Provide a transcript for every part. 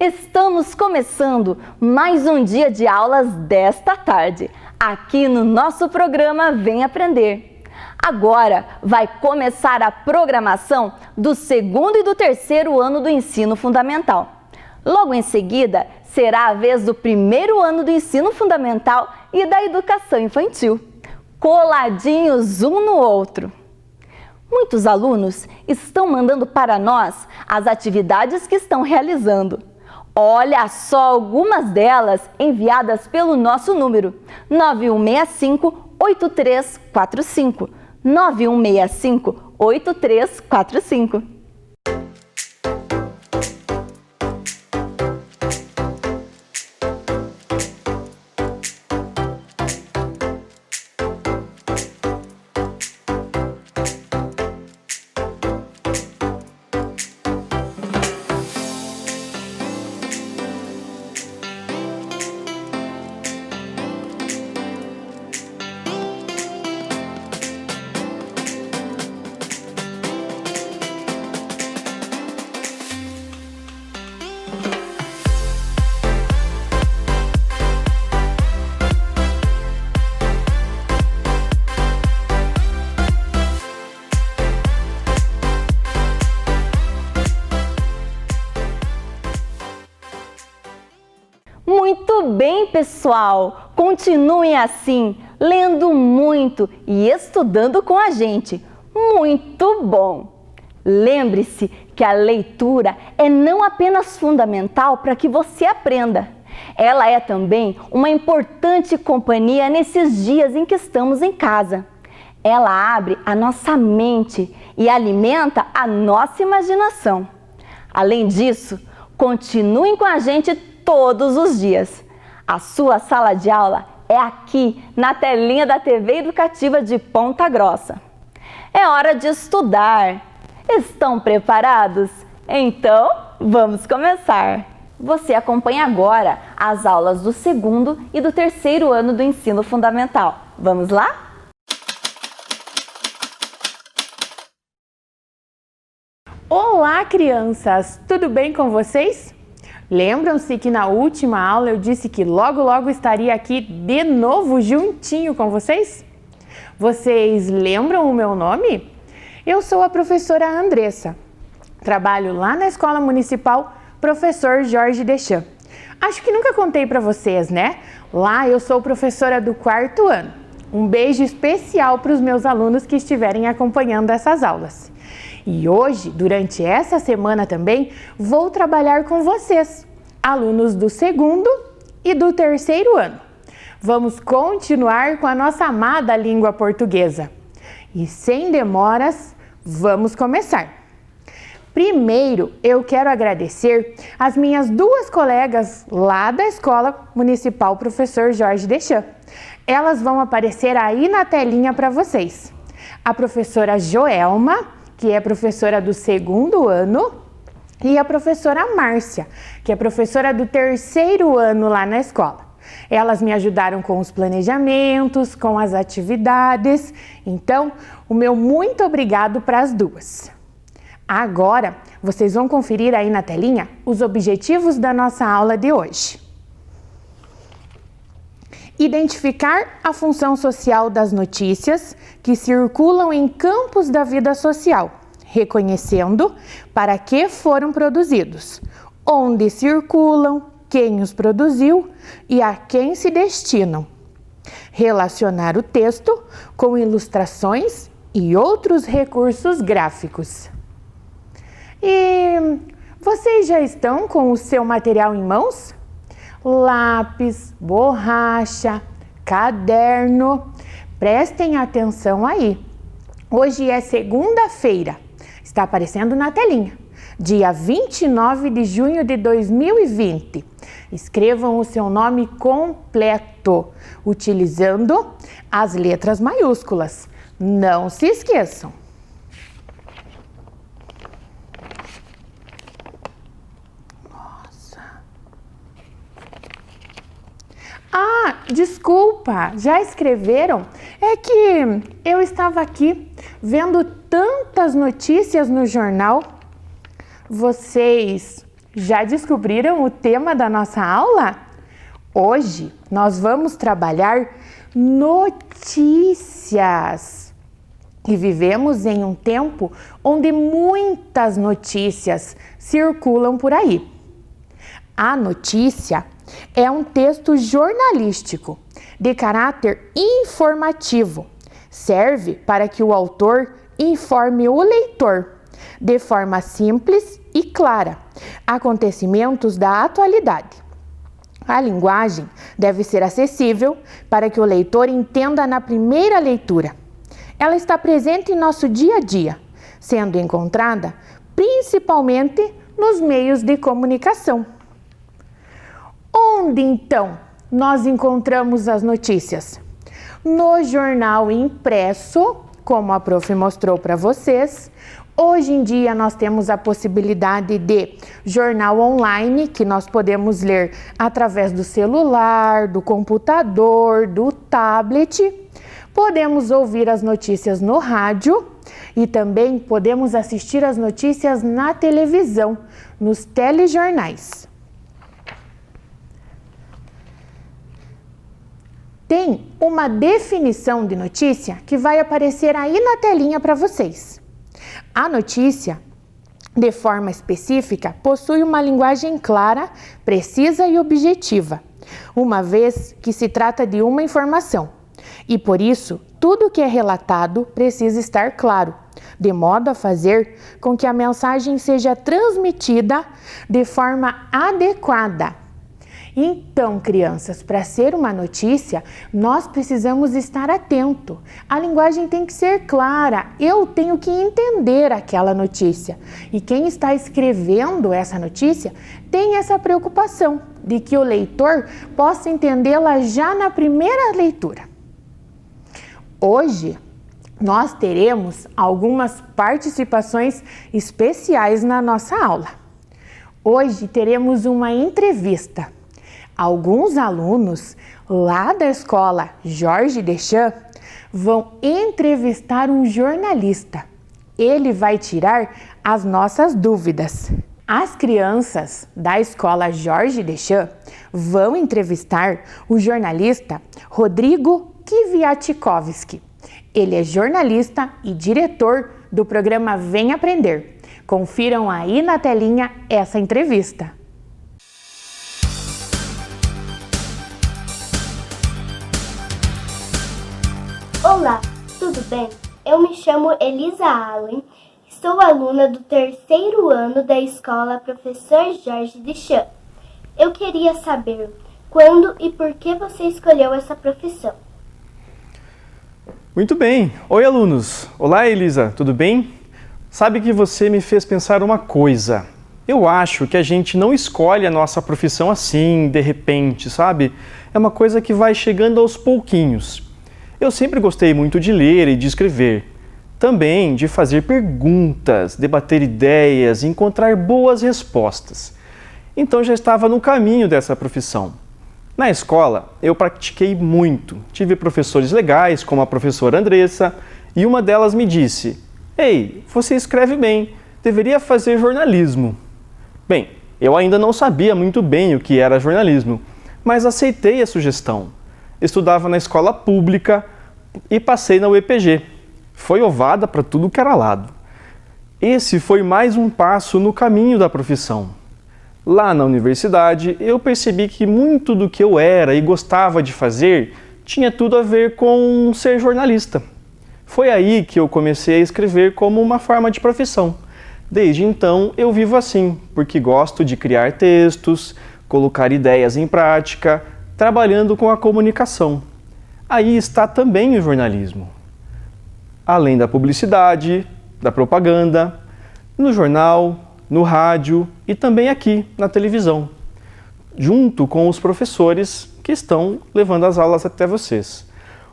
Estamos começando mais um dia de aulas desta tarde, aqui no nosso programa Vem Aprender. Agora vai começar a programação do segundo e do terceiro ano do ensino fundamental. Logo em seguida, será a vez do primeiro ano do ensino fundamental e da educação infantil, coladinhos um no outro. Muitos alunos estão mandando para nós as atividades que estão realizando. Olha só algumas delas enviadas pelo nosso número 9165-8345. 9165-8345. Muito bem, pessoal! Continuem assim, lendo muito e estudando com a gente. Muito bom! Lembre-se que a leitura é não apenas fundamental para que você aprenda. Ela é também uma importante companhia nesses dias em que estamos em casa. Ela abre a nossa mente e alimenta a nossa imaginação. Além disso, continuem com a gente todos os dias. A sua sala de aula é aqui na telinha da TV Educativa de Ponta Grossa. É hora de estudar. Estão preparados? Então, vamos começar! Você acompanha agora as aulas do segundo e do terceiro ano do ensino fundamental. Vamos lá? Olá, crianças! Tudo bem com vocês? Lembram-se que na última aula eu disse que logo estaria aqui de novo juntinho com vocês? Vocês lembram o meu nome? Eu sou a professora Andressa. Trabalho lá na Escola Municipal Professor Jorge Deschamps. Acho que nunca contei para vocês, né? Lá eu sou professora do quarto ano. Um beijo especial para os meus alunos que estiverem acompanhando essas aulas. E hoje, durante essa semana também, vou trabalhar com vocês, alunos do segundo e do terceiro ano. Vamos continuar com a nossa amada língua portuguesa. E sem demoras, vamos começar. Primeiro, eu quero agradecer as minhas duas colegas lá da Escola Municipal Professor Jorge Deschamps. Elas vão aparecer aí na telinha para vocês. A professora Joelma, que é professora do segundo ano, e a professora Márcia, que é professora do terceiro ano lá na escola. Elas me ajudaram com os planejamentos, com as atividades, então o meu muito obrigado para as duas. Agora, vocês vão conferir aí na telinha os objetivos da nossa aula de hoje. Identificar a função social das notícias que circulam em campos da vida social, reconhecendo para que foram produzidos, onde circulam, quem os produziu e a quem se destinam. Relacionar o texto com ilustrações e outros recursos gráficos. E vocês já estão com o seu material em mãos? Lápis, borracha, caderno. Prestem atenção aí. Hoje é segunda-feira. Está aparecendo na telinha. Dia 29 de junho de 2020. Escrevam o seu nome completo, utilizando as letras maiúsculas. Não se esqueçam. Ah, desculpa, já escreveram? É que eu estava aqui vendo tantas notícias no jornal. Vocês Já descobriram o tema da nossa aula? Hoje nós vamos trabalhar notícias. E vivemos em um tempo onde muitas notícias circulam por aí. A notícia é um texto jornalístico de caráter informativo. Serve para que o autor informe o leitor, de forma simples e clara, acontecimentos da atualidade. A linguagem deve ser acessível para que o leitor entenda na primeira leitura. Ela está presente em nosso dia a dia, sendo encontrada principalmente nos meios de comunicação. Onde então nós encontramos as notícias? No jornal impresso, como a prof mostrou para vocês. Hoje em dia nós temos a possibilidade de jornal online, que nós podemos ler através do celular, do computador, do tablet. Podemos ouvir as notícias no rádio e também podemos assistir as notícias na televisão, nos telejornais. Tem uma definição de notícia que vai aparecer aí na telinha para vocês. A notícia, de forma específica, possui uma linguagem clara, precisa e objetiva, uma vez que se trata de uma informação. E por isso, tudo que é relatado precisa estar claro, de modo a fazer com que a mensagem seja transmitida de forma adequada. Então, crianças, para ser uma notícia, nós precisamos estar atento. A linguagem tem que ser clara, eu tenho que entender aquela notícia. E quem está escrevendo essa notícia tem essa preocupação de que o leitor possa entendê-la já na primeira leitura. Hoje, nós teremos algumas participações especiais na nossa aula. Hoje teremos uma entrevista. Alguns alunos lá da escola Jorge Deschamps vão entrevistar um jornalista. Ele vai tirar as nossas dúvidas. As crianças da escola Jorge Deschamps vão entrevistar o jornalista Rodrigo Kwiatkowski. Ele é jornalista e diretor do programa Vem Aprender. Confiram aí na telinha essa entrevista. Olá, tudo bem? Eu me chamo Elisa Allen, sou aluna do 3º ano da escola Professor Jorge Deschamps. Eu queria saber quando e por que você escolheu essa profissão. Muito bem. Oi, alunos. Olá, Elisa, tudo bem? Sabe que você me fez pensar uma coisa. Eu acho que a gente não escolhe a nossa profissão assim, de repente, sabe? É uma coisa que vai chegando aos pouquinhos. Eu sempre gostei muito de ler e de escrever. Também de fazer perguntas, debater ideias e encontrar boas respostas. Então já estava no caminho dessa profissão. Na escola, eu pratiquei muito. Tive professores legais, como a professora Andressa, e uma delas me disse: "Ei, você escreve bem, deveria fazer jornalismo." Bem, eu ainda não sabia muito bem o que era jornalismo, mas aceitei a sugestão. Estudava na escola pública e passei na UEPG. Foi ovada para tudo que era lado. Esse foi mais um passo no caminho da profissão. Lá na universidade, eu percebi que muito do que eu era e gostava de fazer tinha tudo a ver com ser jornalista. Foi aí que eu comecei a escrever como uma forma de profissão. Desde então, eu vivo assim, porque gosto de criar textos, colocar ideias em prática, trabalhando com a comunicação. Aí está também o jornalismo. Além da publicidade, da propaganda, no jornal, no rádio e também aqui na televisão, junto com os professores que estão levando as aulas até vocês.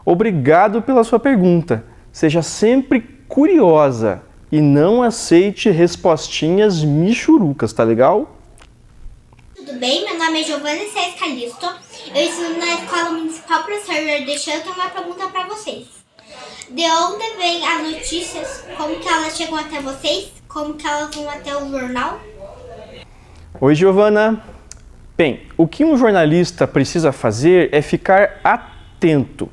Obrigado pela sua pergunta. Seja sempre curiosa e não aceite respostinhas michurucas, tá legal? Tudo bem? Meu nome é Giovanna Cés Calisto. Eu estudo na Escola Municipal Professor Jorge Deschamps. Eu tenho uma pergunta para vocês. De onde vêm as notícias? Como que elas chegam até vocês? Como que elas vão até o jornal? Oi, Giovana. Bem, o que um jornalista precisa fazer é ficar atento.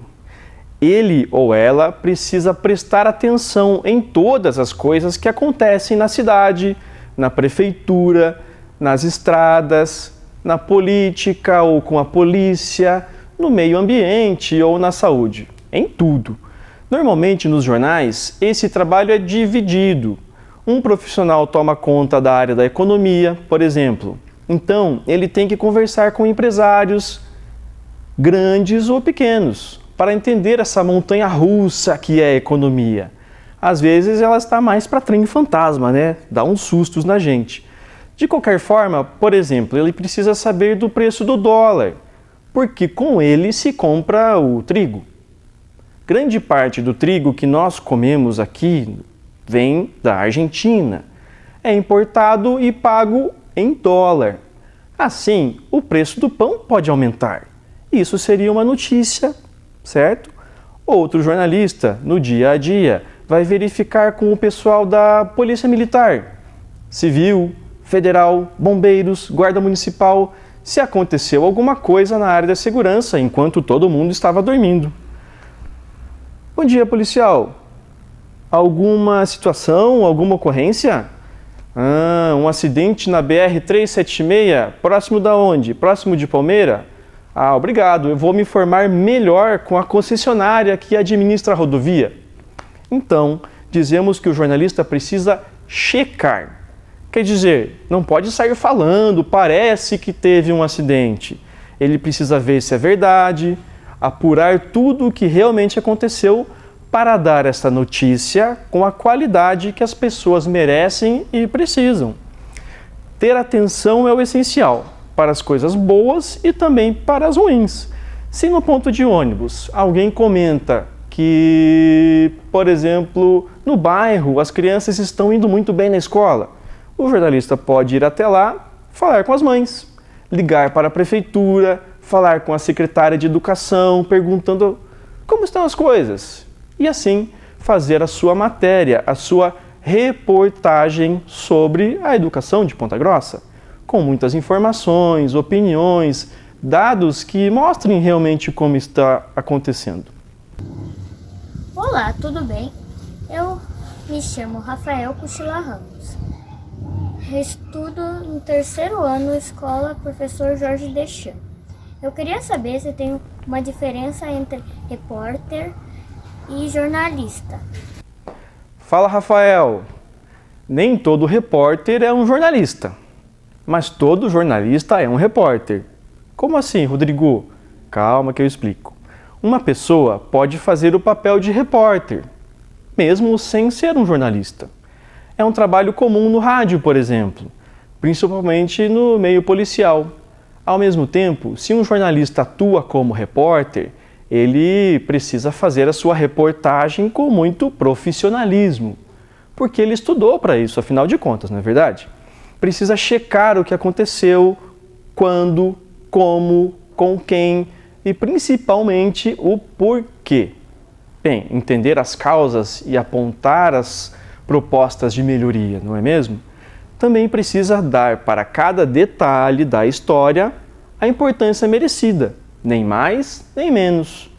Ele ou ela precisa prestar atenção em todas as coisas que acontecem na cidade, na prefeitura, nas estradas, na política ou com a polícia, no meio ambiente ou na saúde, em tudo. Normalmente nos jornais, esse trabalho é dividido. Um profissional toma conta da área da economia, por exemplo. Então, ele tem que conversar com empresários grandes ou pequenos, para entender essa montanha-russa que é a economia. Às vezes ela está mais para trem fantasma, né? Dá uns sustos na gente. De qualquer forma, por exemplo, ele precisa saber do preço do dólar, porque com ele se compra o trigo. Grande parte do trigo que nós comemos aqui vem da Argentina. É importado e pago em dólar. Assim, o preço do pão pode aumentar. Isso seria uma notícia, certo? Outro jornalista, no dia a dia, vai verificar com o pessoal da Polícia Militar, Civil, Federal, Bombeiros, Guarda Municipal, se aconteceu alguma coisa na área da segurança enquanto todo mundo estava dormindo. Bom dia, policial. Alguma situação, alguma ocorrência? Um acidente na BR-376, próximo da onde? Próximo de Palmeira? Obrigado, eu vou me informar melhor com a concessionária que administra a rodovia. Então, dizemos que o jornalista precisa checar. Quer dizer, não pode sair falando, parece que teve um acidente. Ele precisa ver se é verdade, apurar tudo o que realmente aconteceu para dar essa notícia com a qualidade que as pessoas merecem e precisam. Ter atenção é o essencial para as coisas boas e também para as ruins. Se no ponto de ônibus alguém comenta que, por exemplo, no bairro as crianças estão indo muito bem na escola, o jornalista pode ir até lá, falar com as mães, ligar para a prefeitura, falar com a secretária de educação, perguntando como estão as coisas. E assim fazer a sua matéria, a sua reportagem sobre a educação de Ponta Grossa, com muitas informações, opiniões, dados que mostrem realmente como está acontecendo. Olá, tudo bem? Eu me chamo Rafael Cuchila Ramos. Estudo no 3º ano Escola Professor Jorge Deschamps. Eu queria saber se tem uma diferença entre repórter e jornalista. Fala, Rafael. Nem todo repórter é um jornalista, mas todo jornalista é um repórter. Como assim, Rodrigo? Calma que eu explico. Uma pessoa pode fazer o papel de repórter, mesmo sem ser um jornalista. É um trabalho comum no rádio, por exemplo, principalmente no meio policial. Ao mesmo tempo, se um jornalista atua como repórter, ele precisa fazer a sua reportagem com muito profissionalismo, porque ele estudou para isso, afinal de contas, não é verdade? Precisa checar o que aconteceu, quando, como, com quem e principalmente o porquê. Bem, entender as causas e apontar as propostas de melhoria, não é mesmo? Também precisa dar para cada detalhe da história a importância merecida, nem mais nem menos.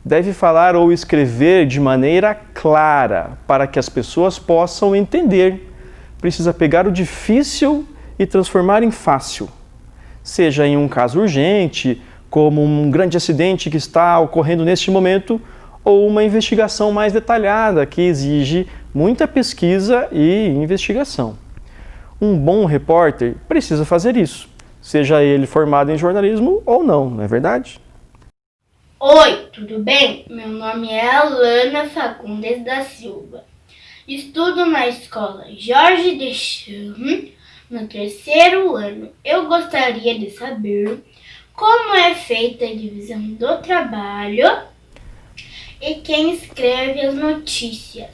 Deve falar ou escrever de maneira clara para que as pessoas possam entender. Precisa pegar o difícil e transformar em fácil. Seja em um caso urgente, como um grande acidente que está ocorrendo neste momento, ou uma investigação mais detalhada que exige muita pesquisa e investigação. Um bom repórter precisa fazer isso, seja ele formado em jornalismo ou não, não é verdade? Oi, tudo bem? Meu nome é Alana Fagundes da Silva. Estudo na escola Jorge Deschamps, no 3º ano. Eu gostaria de saber como é feita a divisão do trabalho e quem escreve as notícias.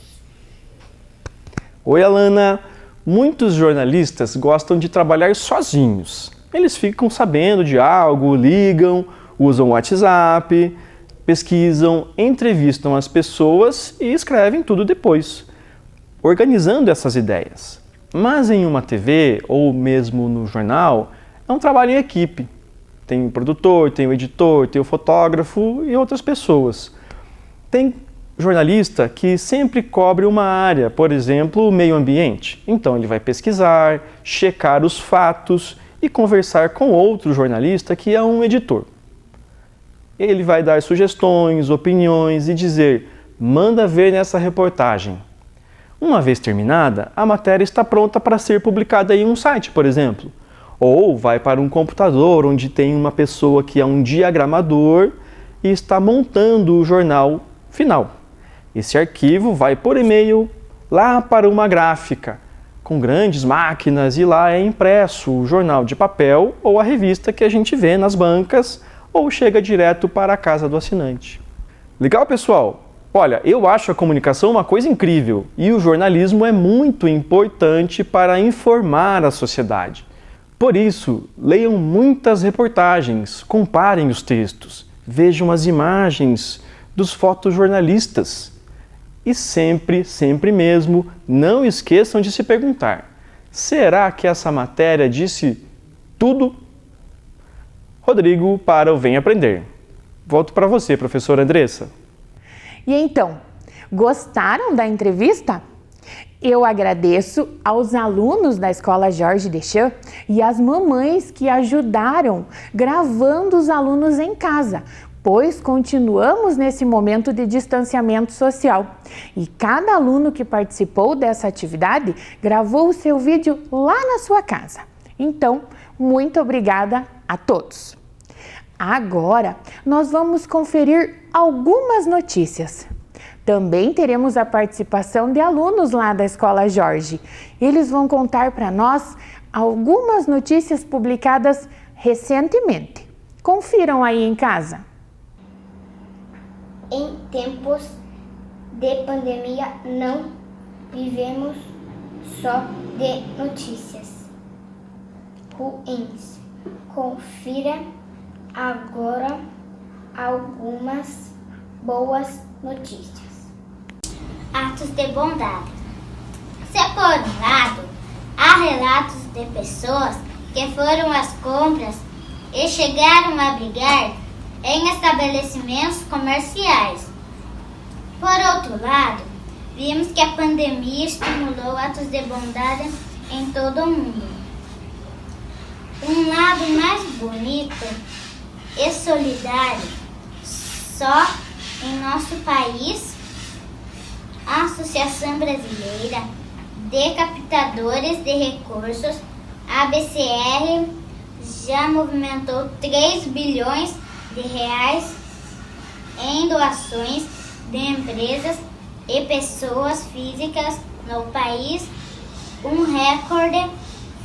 Oi, Alana. Muitos jornalistas gostam de trabalhar sozinhos. Eles ficam sabendo de algo, ligam, usam o WhatsApp, pesquisam, entrevistam as pessoas e escrevem tudo depois, organizando essas ideias. Mas em uma TV ou mesmo no jornal, é um trabalho em equipe. Tem o produtor, tem o editor, tem o fotógrafo e outras pessoas. Tem jornalista que sempre cobre uma área, por exemplo, o meio ambiente. Então ele vai pesquisar, checar os fatos e conversar com outro jornalista que é um editor. Ele vai dar sugestões, opiniões e dizer: manda ver nessa reportagem. Uma vez terminada, a matéria está pronta para ser publicada em um site, por exemplo. Ou vai para um computador onde tem uma pessoa que é um diagramador e está montando o jornal final. Esse arquivo vai por e-mail lá para uma gráfica, com grandes máquinas, e lá é impresso o jornal de papel ou a revista que a gente vê nas bancas ou chega direto para a casa do assinante. Legal, pessoal? Olha, eu acho a comunicação uma coisa incrível e o jornalismo é muito importante para informar a sociedade. Por isso, leiam muitas reportagens, comparem os textos, vejam as imagens dos fotojornalistas. E sempre, sempre mesmo, não esqueçam de se perguntar: será que essa matéria disse tudo? Rodrigo para o Vem Aprender. Volto para você, professora Andressa. E então, gostaram da entrevista? Eu agradeço aos alunos da Escola Jorge Deschamps e às mamães que ajudaram gravando os alunos em casa, pois continuamos nesse momento de distanciamento social. E cada aluno que participou dessa atividade gravou o seu vídeo lá na sua casa. Então, muito obrigada a todos. Agora, nós vamos conferir algumas notícias. Também teremos a participação de alunos lá da Escola Jorge. Eles vão contar para nós algumas notícias publicadas recentemente. Confiram aí em casa. Em tempos de pandemia, não vivemos só de notícias ruins. Confira agora algumas boas notícias. Atos de bondade. Se por um lado, há relatos de pessoas que foram às compras e chegaram a brigar em estabelecimentos comerciais. Por outro lado, vimos que a pandemia estimulou atos de bondade em todo o mundo. Um lado mais bonito e solidário, só em nosso país, a Associação Brasileira de Captadores de Recursos, ABCR, já movimentou 3 bilhões de reais em doações de empresas e pessoas físicas no país, um recorde,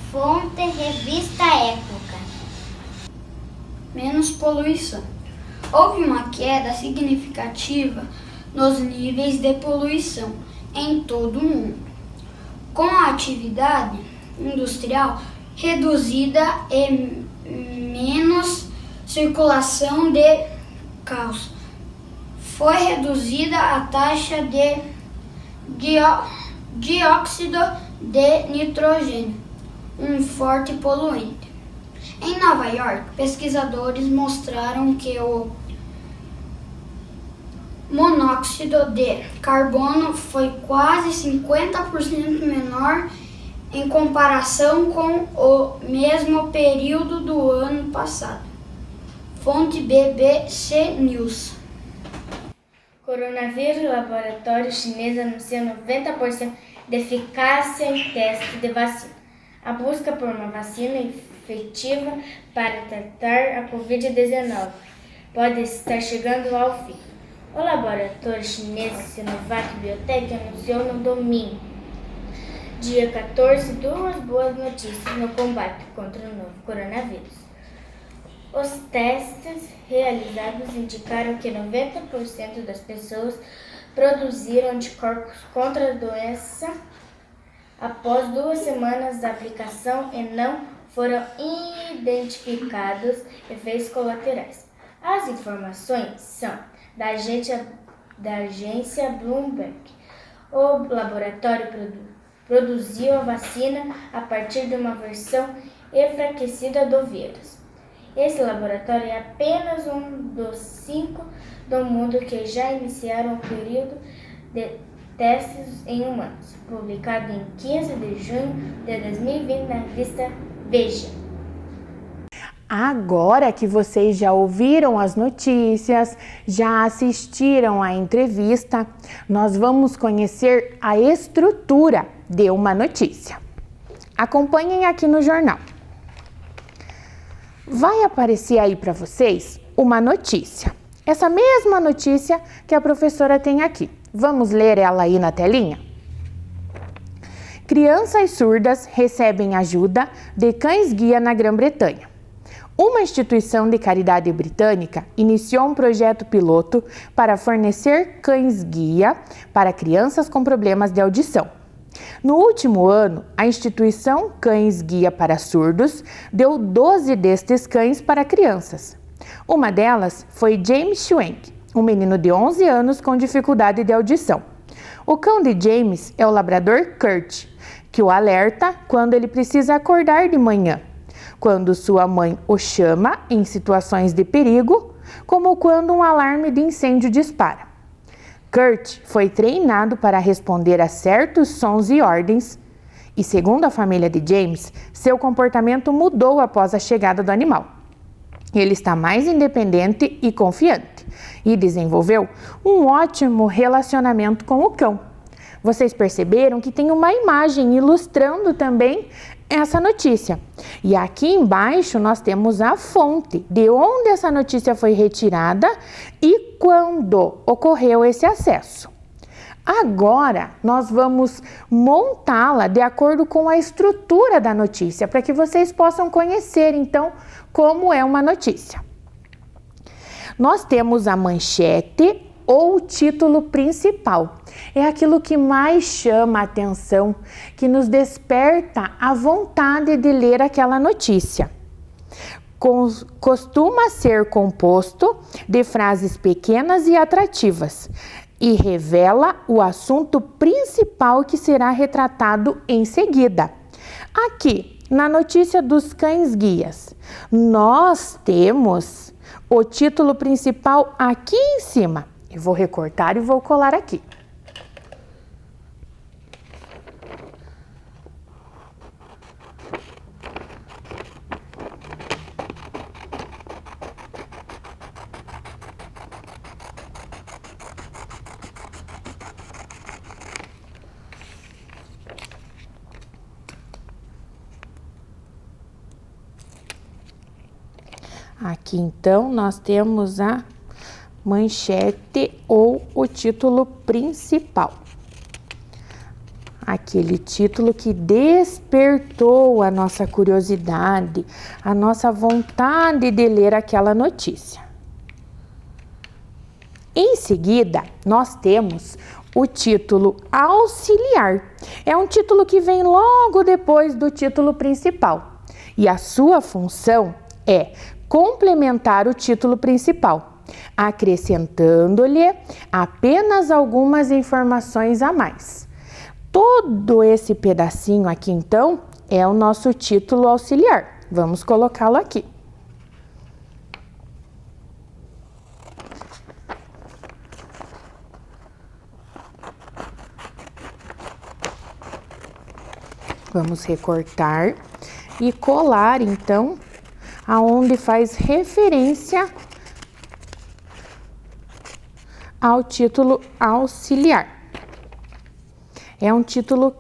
fonte Revista Época. Menos poluição. Houve uma queda significativa nos níveis de poluição em todo o mundo, com a atividade industrial reduzida e menos circulação de carros. Foi reduzida a taxa de dióxido de nitrogênio, um forte poluente. Em Nova York, pesquisadores mostraram que o monóxido de carbono foi quase 50% menor em comparação com o mesmo período do ano passado. Fonte BBC News. Coronavírus, laboratório chinês anuncia 90% de eficácia em teste de vacina. A busca por uma vacina efetiva para tratar a Covid-19 pode estar chegando ao fim. O laboratório chinês Sinovac Biotech anunciou no domingo, dia 14, 2 boas notícias no combate contra o novo coronavírus. Os testes realizados indicaram que 90% das pessoas produziram anticorpos contra a doença após 2 semanas da aplicação e não foram identificados efeitos colaterais. As informações são da agência Bloomberg. O laboratório produziu a vacina a partir de uma versão enfraquecida do vírus. Esse laboratório é apenas um dos 5 do mundo que já iniciaram o período de testes em humanos, publicado em 15 de junho de 2020 na revista Veja. Agora que vocês já ouviram as notícias, já assistiram à entrevista, nós vamos conhecer a estrutura de uma notícia. Acompanhem aqui no jornal. Vai aparecer aí para vocês uma notícia. Essa mesma notícia que a professora tem aqui. Vamos ler ela aí na telinha? Crianças surdas recebem ajuda de cães-guia na Grã-Bretanha. Uma instituição de caridade britânica iniciou um projeto piloto para fornecer cães-guia para crianças com problemas de audição. No último ano, a instituição Cães-Guia para Surdos deu 12 destes cães para crianças. Uma delas foi James Schwenk, um menino de 11 anos com dificuldade de audição. O cão de James é o labrador Kurt, que o alerta quando ele precisa acordar de manhã, quando sua mãe o chama em situações de perigo, como quando um alarme de incêndio dispara. Kurt foi treinado para responder a certos sons e ordens, e segundo a família de James, seu comportamento mudou após a chegada do animal. Ele está mais independente e confiante, e desenvolveu um ótimo relacionamento com o cão. Vocês perceberam que tem uma imagem ilustrando também essa notícia. E aqui embaixo nós temos a fonte de onde essa notícia foi retirada e quando ocorreu esse acesso. Agora nós vamos montá-la de acordo com a estrutura da notícia, para que vocês possam conhecer então como é uma notícia. Nós temos a manchete ou o título principal. É aquilo que mais chama a atenção, que nos desperta a vontade de ler aquela notícia. Costuma ser composto de frases pequenas e atrativas e revela o assunto principal que será retratado em seguida. Aqui, na notícia dos cães-guias, nós temos o título principal aqui em cima. Eu vou recortar e vou colar aqui. Aqui então nós temos a manchete ou o título principal. Aquele título que despertou a nossa curiosidade, a nossa vontade de ler aquela notícia. Em seguida, nós temos o título auxiliar. É um título que vem logo depois do título principal. E a sua função é complementar o título principal, acrescentando-lhe apenas algumas informações a mais. Todo esse pedacinho aqui, então, é o nosso título auxiliar. Vamos colocá-lo aqui. Vamos recortar e colar, então, aonde faz referência ao título auxiliar. É um título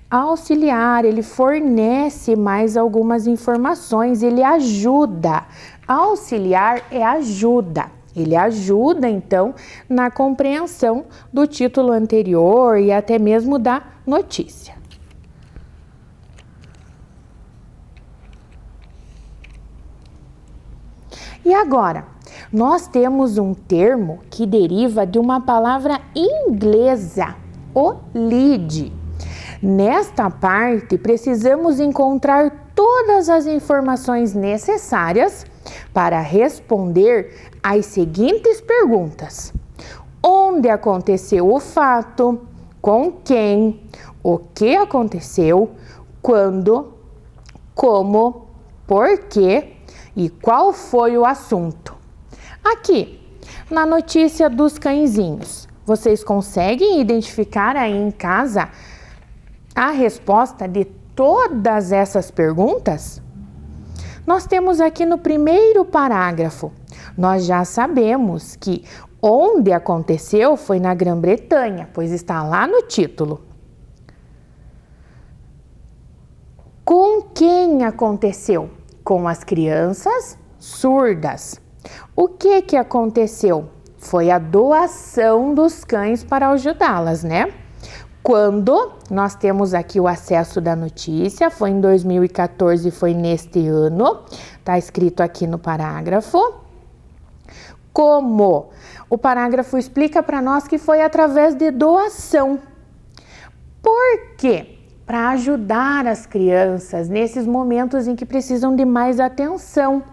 auxiliar, ele fornece mais algumas informações, ele ajuda. Auxiliar é ajuda. Ele ajuda, então, na compreensão do título anterior e até mesmo da notícia. E agora, nós temos um termo que deriva de uma palavra inglesa, o lead. Nesta parte, precisamos encontrar todas as informações necessárias para responder às seguintes perguntas: onde aconteceu o fato? com quem, o que aconteceu, quando, como, por quê e qual foi o assunto. Aqui, na notícia dos cãezinhos, vocês conseguem identificar aí em casa a resposta de todas essas perguntas? Nós temos aqui no primeiro parágrafo, nós já sabemos que onde aconteceu foi na Grã-Bretanha, pois está lá no título. Com quem aconteceu? Com as crianças surdas. O que aconteceu? Foi a doação dos cães para ajudá-las, né? Quando nós temos aqui o acesso da notícia, foi em 2014, foi neste ano, tá escrito aqui no parágrafo. Como? O parágrafo explica para nós que foi através de doação. Por quê? Para ajudar as crianças nesses momentos em que precisam de mais atenção.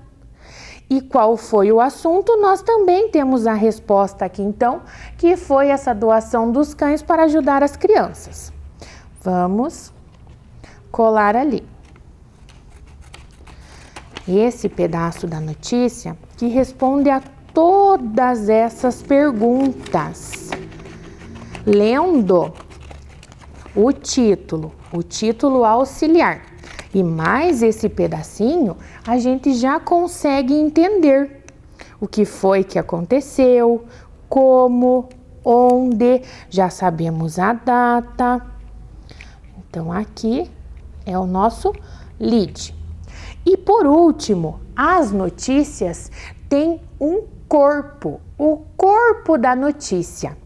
E qual foi o assunto? Nós também temos a resposta aqui, então, que foi essa doação dos cães para ajudar as crianças. Vamos colar ali. Esse pedaço da notícia que responde a todas essas perguntas. Lendo o título auxiliar. E mais esse pedacinho, a gente já consegue entender o que foi que aconteceu, como, onde, já sabemos a data. Então, aqui é o nosso lead. E por último, as notícias têm um corpo, o corpo da notícia.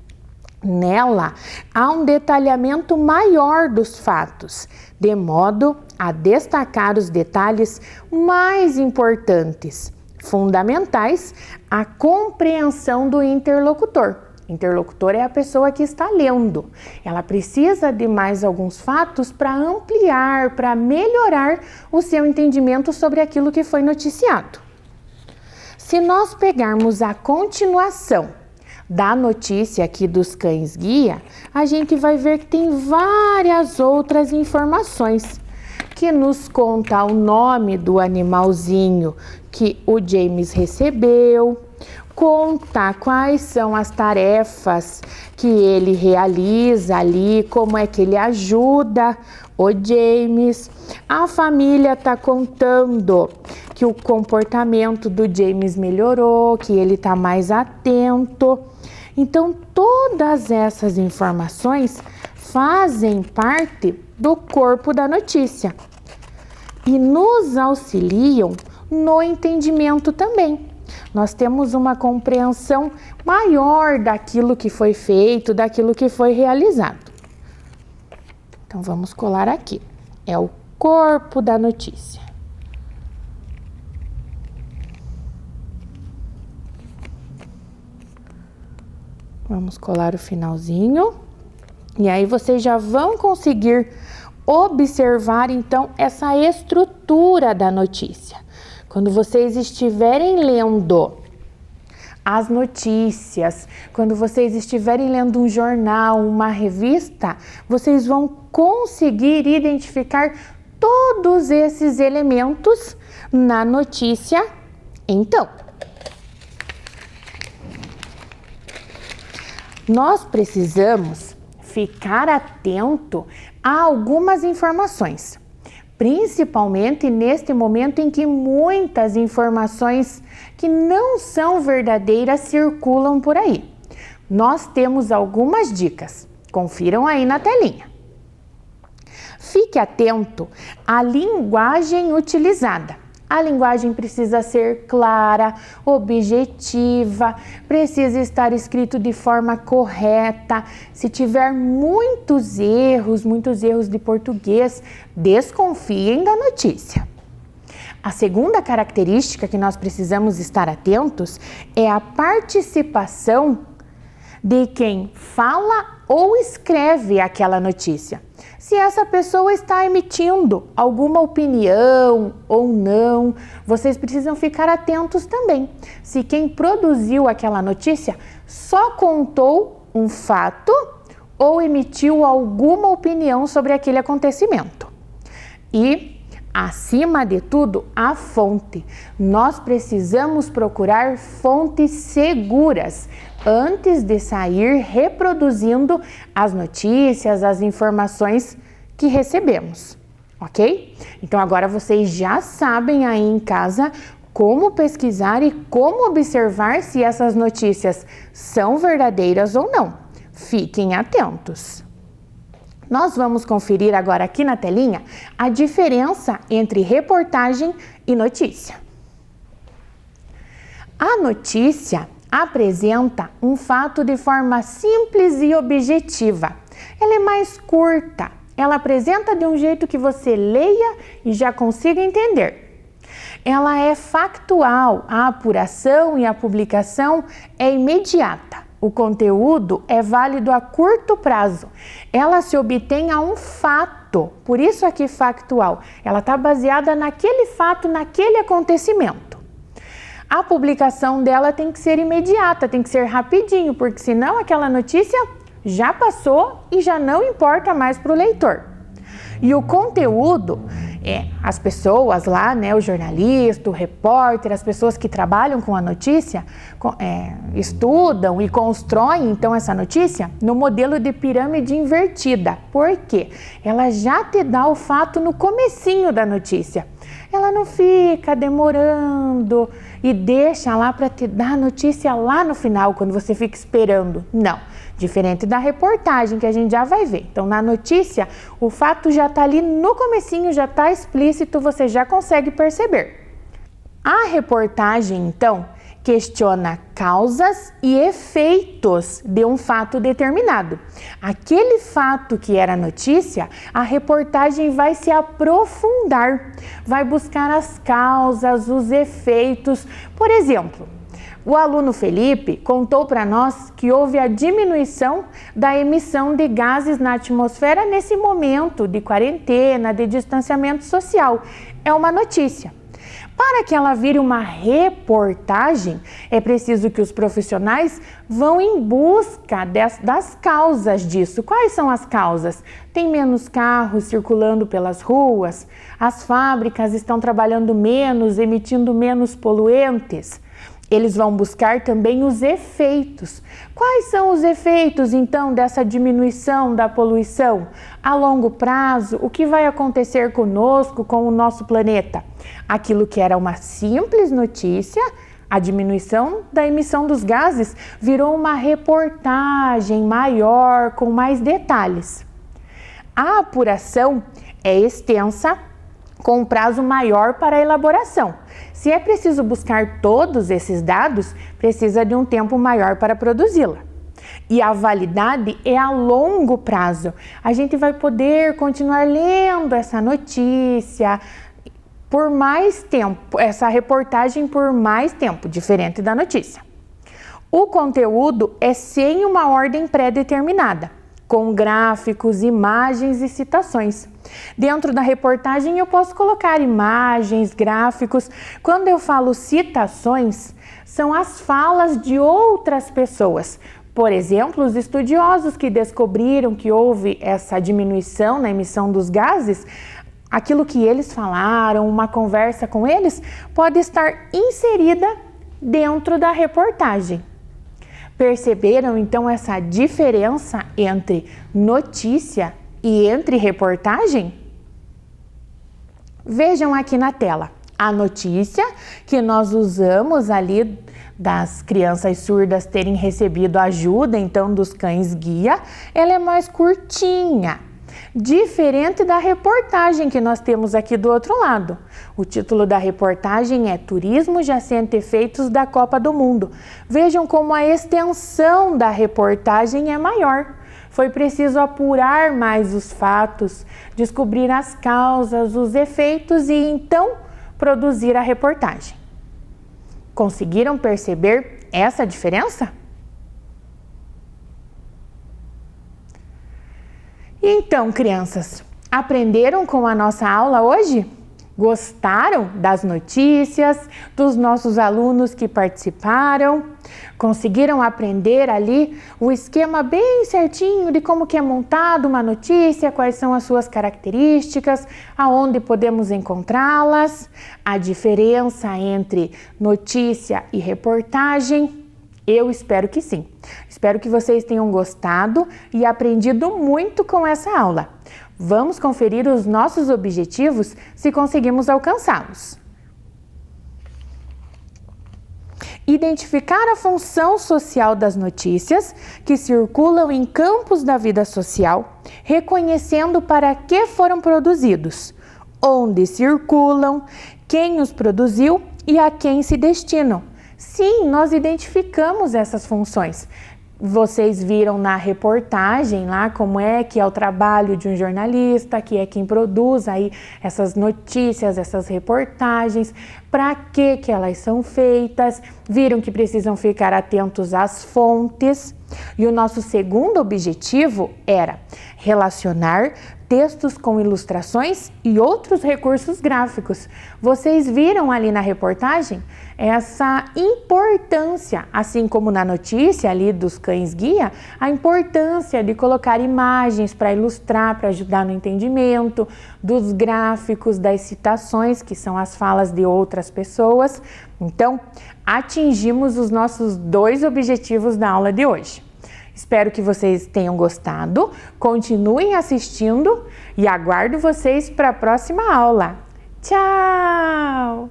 Nela, há um detalhamento maior dos fatos, de modo a destacar os detalhes mais importantes, fundamentais à compreensão do interlocutor. Interlocutor é a pessoa que está lendo. Ela precisa de mais alguns fatos para ampliar, para melhorar o seu entendimento sobre aquilo que foi noticiado. Se nós pegarmos a continuação da notícia aqui dos cães guia, a gente vai ver que tem várias outras informações que nos conta o nome do animalzinho que o James recebeu, conta quais são as tarefas que ele realiza ali, como é que ele ajuda o James. A família está contando que o comportamento do James melhorou, que ele está mais atento. Então, todas essas informações fazem parte do corpo da notícia e nos auxiliam no entendimento também. Nós temos uma compreensão maior daquilo que foi feito, daquilo que foi realizado. Então, vamos colar aqui. É o corpo da notícia. Vamos colar o finalzinho. E aí vocês já vão conseguir observar, então, essa estrutura da notícia. Quando vocês estiverem lendo as notícias, quando vocês estiverem lendo um jornal, uma revista, vocês vão conseguir identificar todos esses elementos na notícia. Então, nós precisamos ficar atento a algumas informações, principalmente neste momento em que muitas informações que não são verdadeiras circulam por aí. Nós temos algumas dicas, confiram aí na telinha. Fique atento à linguagem utilizada. A linguagem precisa ser clara, objetiva, precisa estar escrito de forma correta. Se tiver muitos erros de português, desconfiem da notícia. A segunda característica que nós precisamos estar atentos é a participação de quem fala ou escreve aquela notícia. Se essa pessoa está emitindo alguma opinião ou não, vocês precisam ficar atentos também. Se quem produziu aquela notícia só contou um fato ou emitiu alguma opinião sobre aquele acontecimento. E, acima de tudo, a fonte. Nós precisamos procurar fontes seguras antes de sair reproduzindo as notícias, as informações que recebemos, ok? Então agora vocês já sabem aí em casa como pesquisar e como observar se essas notícias são verdadeiras ou não. Fiquem atentos. Nós vamos conferir agora aqui na telinha a diferença entre reportagem e notícia. A notícia apresenta um fato de forma simples e objetiva. Ela é mais curta, ela apresenta de um jeito que você leia e já consiga entender. Ela é factual, a apuração e a publicação é imediata. O conteúdo é válido a curto prazo. Ela se obtém a um fato, por isso aqui factual. Ela está baseada naquele fato, naquele acontecimento. A publicação dela tem que ser imediata, tem que ser rapidinho, porque senão aquela notícia já passou e já não importa mais para o leitor. E o conteúdo, as pessoas lá, né, o jornalista, o repórter, as pessoas que trabalham com a notícia, estudam e constroem então essa notícia no modelo de pirâmide invertida. Por quê? Ela já te dá o fato no comecinho da notícia. Ela não fica demorando e deixa lá para te dar a notícia lá no final, quando você fica esperando. Não. Diferente da reportagem, que a gente já vai ver. Então, na notícia, o fato já está ali no comecinho, já está explícito, você já consegue perceber. A reportagem, então, questiona causas e efeitos de um fato determinado. Aquele fato que era notícia, a reportagem vai se aprofundar, vai buscar as causas, os efeitos. Por exemplo, o aluno Felipe contou para nós que houve a diminuição da emissão de gases na atmosfera nesse momento de quarentena, de distanciamento social. É uma notícia. Para que ela vire uma reportagem, é preciso que os profissionais vão em busca das causas disso. Quais são as causas? Tem menos carros circulando pelas ruas, as fábricas estão trabalhando menos, emitindo menos poluentes. Eles vão buscar também os efeitos. Quais são os efeitos, então, dessa diminuição da poluição? A longo prazo, o que vai acontecer conosco, com o nosso planeta? Aquilo que era uma simples notícia, a diminuição da emissão dos gases, virou uma reportagem maior, com mais detalhes. A apuração é extensa, com um prazo maior para a elaboração. Se é preciso buscar todos esses dados, precisa de um tempo maior para produzi-la. E a validade é a longo prazo. A gente vai poder continuar lendo essa notícia por mais tempo, essa reportagem por mais tempo, diferente da notícia. O conteúdo é sem uma ordem pré-determinada, com gráficos, imagens e citações. Dentro da reportagem eu posso colocar imagens, gráficos. Quando eu falo citações, são as falas de outras pessoas. Por exemplo, os estudiosos que descobriram que houve essa diminuição na emissão dos gases, aquilo que eles falaram, uma conversa com eles, pode estar inserida dentro da reportagem. Perceberam então essa diferença entre notícia e entre reportagem? Vejam aqui na tela. A notícia que nós usamos ali das crianças surdas terem recebido ajuda, então dos cães guia, ela é mais curtinha. Diferente da reportagem que nós temos aqui do outro lado. O título da reportagem é Turismo já sente efeitos da Copa do Mundo. Vejam como a extensão da reportagem é maior. Foi preciso apurar mais os fatos, descobrir as causas, os efeitos e então produzir a reportagem. Conseguiram perceber essa diferença? Então, crianças, aprenderam com a nossa aula hoje? Gostaram das notícias, dos nossos alunos que participaram? Conseguiram aprender ali o esquema bem certinho de como que é montado uma notícia, quais são as suas características, aonde podemos encontrá-las, a diferença entre notícia e reportagem? Eu espero que sim. Espero que vocês tenham gostado e aprendido muito com essa aula. Vamos conferir os nossos objetivos se conseguimos alcançá-los. Identificar a função social das notícias que circulam em campos da vida social, reconhecendo para que foram produzidos, onde circulam, quem os produziu e a quem se destinam. Sim, nós identificamos essas funções. Vocês viram na reportagem lá como é que é o trabalho de um jornalista, que é quem produz aí essas notícias, essas reportagens, para que elas são feitas, viram que precisam ficar atentos às fontes. E o nosso segundo objetivo era relacionar textos com ilustrações e outros recursos gráficos. Vocês viram ali na reportagem essa importância, assim como na notícia ali dos cães-guia, a importância de colocar imagens para ilustrar, para ajudar no entendimento, dos gráficos, das citações, que são as falas de outras pessoas. Então, atingimos os nossos 2 objetivos da aula de hoje. Espero que vocês tenham gostado, continuem assistindo e aguardo vocês para a próxima aula. Tchau!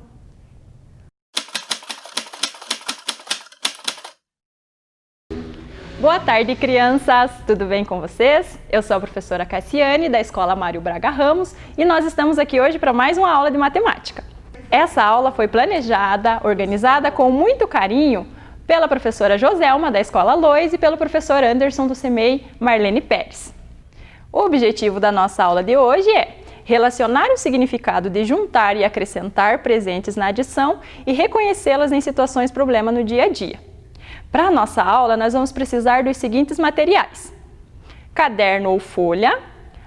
Boa tarde, crianças! Tudo bem com vocês? Eu sou a professora Cassiane, da Escola Mário Braga Ramos, e nós estamos aqui hoje para mais uma aula de matemática. Essa aula foi planejada, organizada com muito carinho pela professora Joselma, da Escola Lois, e pelo professor Anderson, do CEMEI Marlene Pérez. O objetivo da nossa aula de hoje é relacionar o significado de juntar e acrescentar presentes na adição e reconhecê-las em situações problema no dia a dia. Para a nossa aula, nós vamos precisar dos seguintes materiais: caderno ou folha,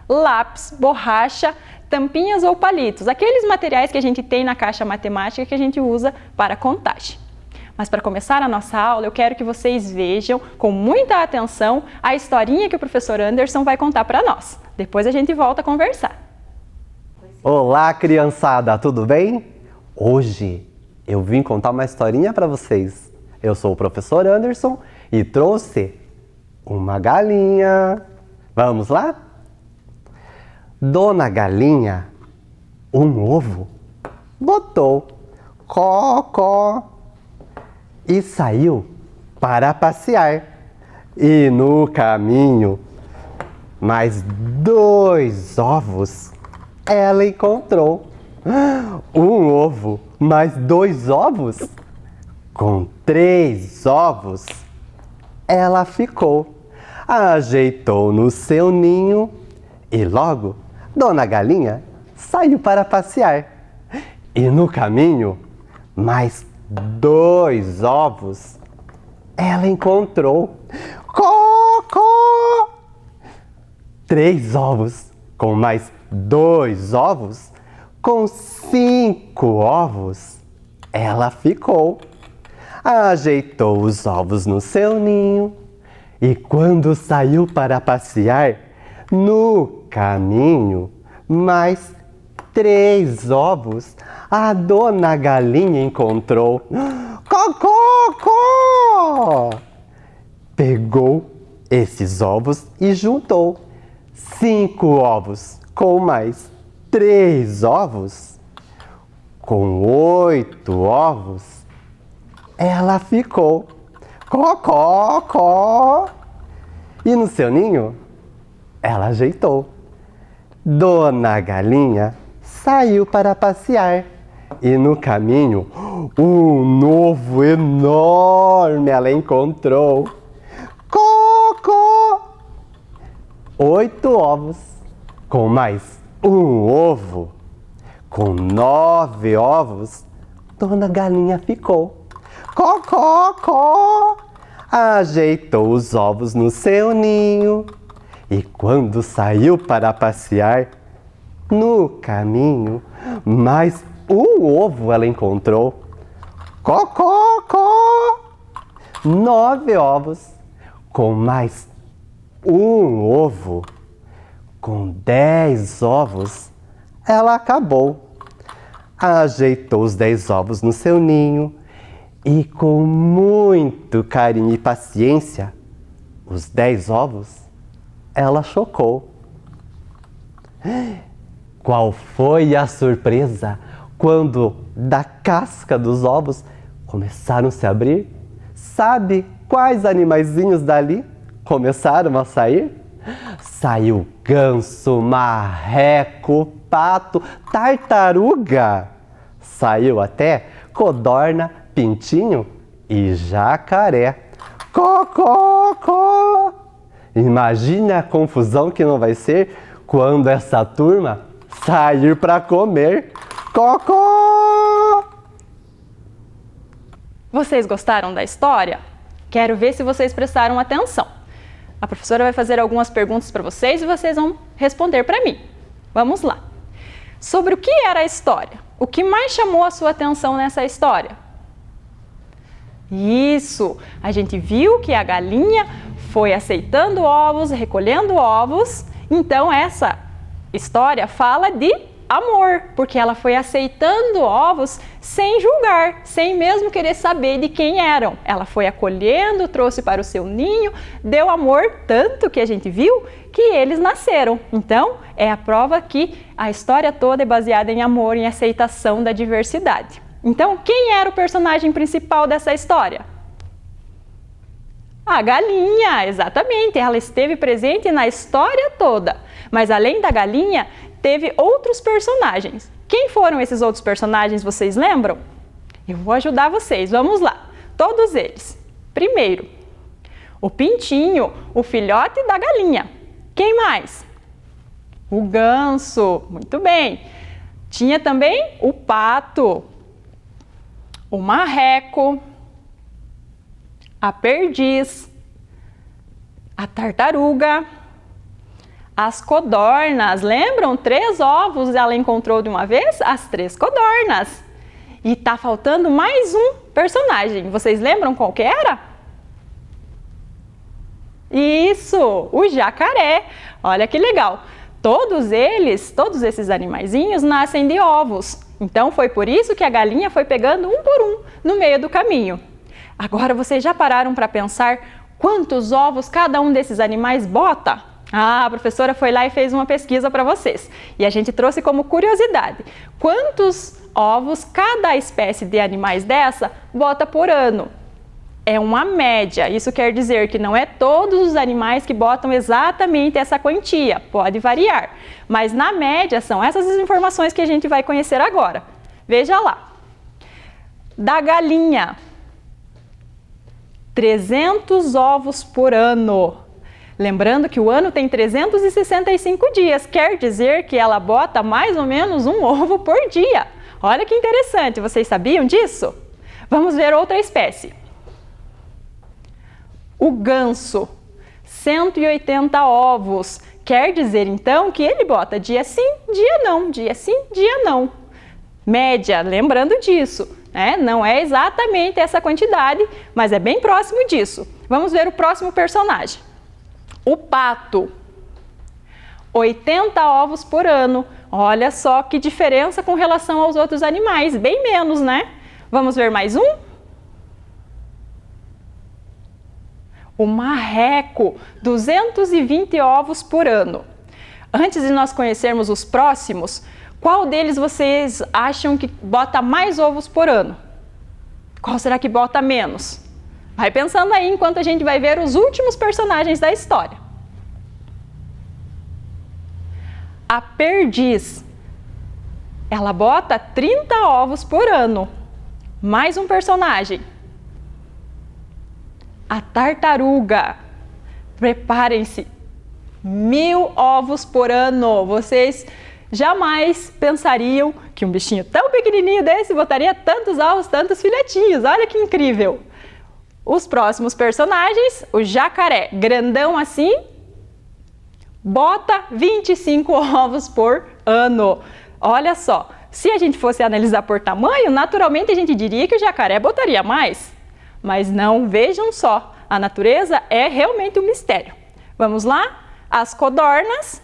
lápis, borracha, tampinhas ou palitos, aqueles materiais que a gente tem na caixa matemática que a gente usa para contagem. Mas para começar a nossa aula, eu quero que vocês vejam com muita atenção a historinha que o professor Anderson vai contar para nós. Depois a gente volta a conversar. Olá, criançada, tudo bem? Hoje eu vim contar uma historinha para vocês. Eu sou o professor Anderson e trouxe uma galinha. Vamos lá? Dona Galinha, um ovo, botou có e saiu para passear. E no caminho, mais 2 ovos ela encontrou. Um ovo, mais 2 ovos? Com 3 ovos, ela ficou. Ajeitou no seu ninho e logo Dona Galinha saiu para passear. E no caminho, mais 2 ovos ela encontrou. Có! 3 ovos, com mais 2 ovos, com 5 ovos, ela ficou. Ajeitou os ovos no seu ninho e quando saiu para passear, no caminho, mais 3 ovos a Dona Galinha encontrou. Có! Pegou esses ovos e juntou. 5 ovos com mais 3 ovos, com 8 ovos, ela ficou. Có! E no seu ninho, ela ajeitou. Dona Galinha saiu para passear e no caminho, um novo enorme ela encontrou. Có! 8 ovos, com mais 1 ovo, com 9 ovos, Dona Galinha ficou. Có! Ajeitou os ovos no seu ninho e quando saiu para passear, No caminho, mais um ovo ela encontrou. Cocó! 9 ovos, com mais um ovo. Com 10 ovos, ela acabou. Ajeitou os 10 ovos no seu ninho e, com muito carinho e paciência, os 10 ovos ela chocou. Qual foi a surpresa quando da casca dos ovos começaram a se abrir? Sabe quais animaizinhos dali começaram a sair? Saiu ganso, marreco, pato, tartaruga. Saiu até codorna, pintinho e jacaré. Cocó! Imagine a confusão que não vai ser quando essa turma sair para comer. Cocó! Vocês gostaram da história? Quero ver se vocês prestaram atenção. A professora vai fazer algumas perguntas para vocês e vocês vão responder para mim. Vamos lá. Sobre o que era a história? O que mais chamou a sua atenção nessa história? Isso! A gente viu que a galinha foi aceitando ovos, recolhendo ovos. Então essa história fala de amor, porque ela foi aceitando ovos sem julgar, sem mesmo querer saber de quem eram. Ela foi acolhendo, trouxe para o seu ninho, deu amor, tanto que a gente viu que eles nasceram. Então, é a prova que a história toda é baseada em amor, em aceitação da diversidade. Então, quem era o personagem principal dessa história? A galinha, exatamente. Ela esteve presente na história toda. Mas além da galinha, teve outros personagens. Quem foram esses outros personagens, vocês lembram? Eu vou ajudar vocês, vamos lá. Todos eles. Primeiro, o pintinho, o filhote da galinha. Quem mais? O ganso, muito bem. Tinha também o pato, o marreco, a perdiz, a tartaruga, as codornas. Lembram? 3 ovos ela encontrou de uma vez? As 3 codornas. E tá faltando mais um personagem. Vocês lembram qual que era? Isso, o jacaré. Olha que legal. Todos esses animaizinhos nascem de ovos. Então foi por isso que a galinha foi pegando um por um no meio do caminho. Agora vocês já pararam para pensar quantos ovos cada um desses animais bota? Ah, a professora foi lá e fez uma pesquisa para vocês. E a gente trouxe como curiosidade. Quantos ovos cada espécie de animais dessa bota por ano? É uma média. Isso quer dizer que não é todos os animais que botam exatamente essa quantia. Pode variar. Mas na média são essas as informações que a gente vai conhecer agora. Veja lá. Da galinha, 300 ovos por ano. Lembrando que o ano tem 365 dias, quer dizer que ela bota mais ou menos um ovo por dia. Olha que interessante, vocês sabiam disso? Vamos ver outra espécie. O ganso, 180 ovos. Quer dizer então que ele bota dia sim, dia não, dia sim, dia não. Média, lembrando disso, né? Não é exatamente essa quantidade, mas é bem próximo disso. Vamos ver o próximo personagem. O pato, 80 ovos por ano. Olha só que diferença com relação aos outros animais, bem menos, né? Vamos ver mais um? O marreco, 220 ovos por ano. Antes de nós conhecermos os próximos, qual deles vocês acham que bota mais ovos por ano? Qual será que bota menos? Vai pensando aí enquanto a gente vai ver os últimos personagens da história. A perdiz, ela bota 30 ovos por ano. Mais um personagem. A tartaruga, preparem-se, 1000 ovos por ano. Vocês jamais pensariam que um bichinho tão pequenininho desse botaria tantos ovos, tantos filhotinhos. Olha que incrível! Os próximos personagens, o jacaré, grandão assim, bota 25 ovos por ano. Olha só, se a gente fosse analisar por tamanho, naturalmente a gente diria que o jacaré botaria mais. Mas não, vejam só, a natureza é realmente um mistério. Vamos lá? As codornas,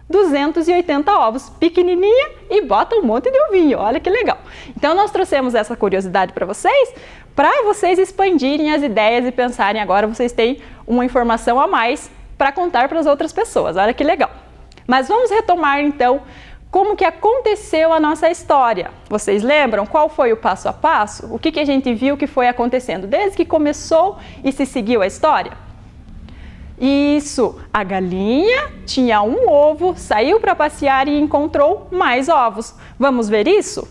280 ovos, pequenininha e bota um monte de ovinho, olha que legal. Então nós trouxemos essa curiosidade para vocês expandirem as ideias e pensarem agora vocês têm uma informação a mais para contar para as outras pessoas, olha que legal. Mas vamos retomar então como que aconteceu a nossa história. Vocês lembram qual foi o passo a passo? O que a gente viu que foi acontecendo desde que começou e se seguiu a história? Isso, a galinha tinha um ovo, saiu para passear e encontrou mais ovos. Vamos ver isso?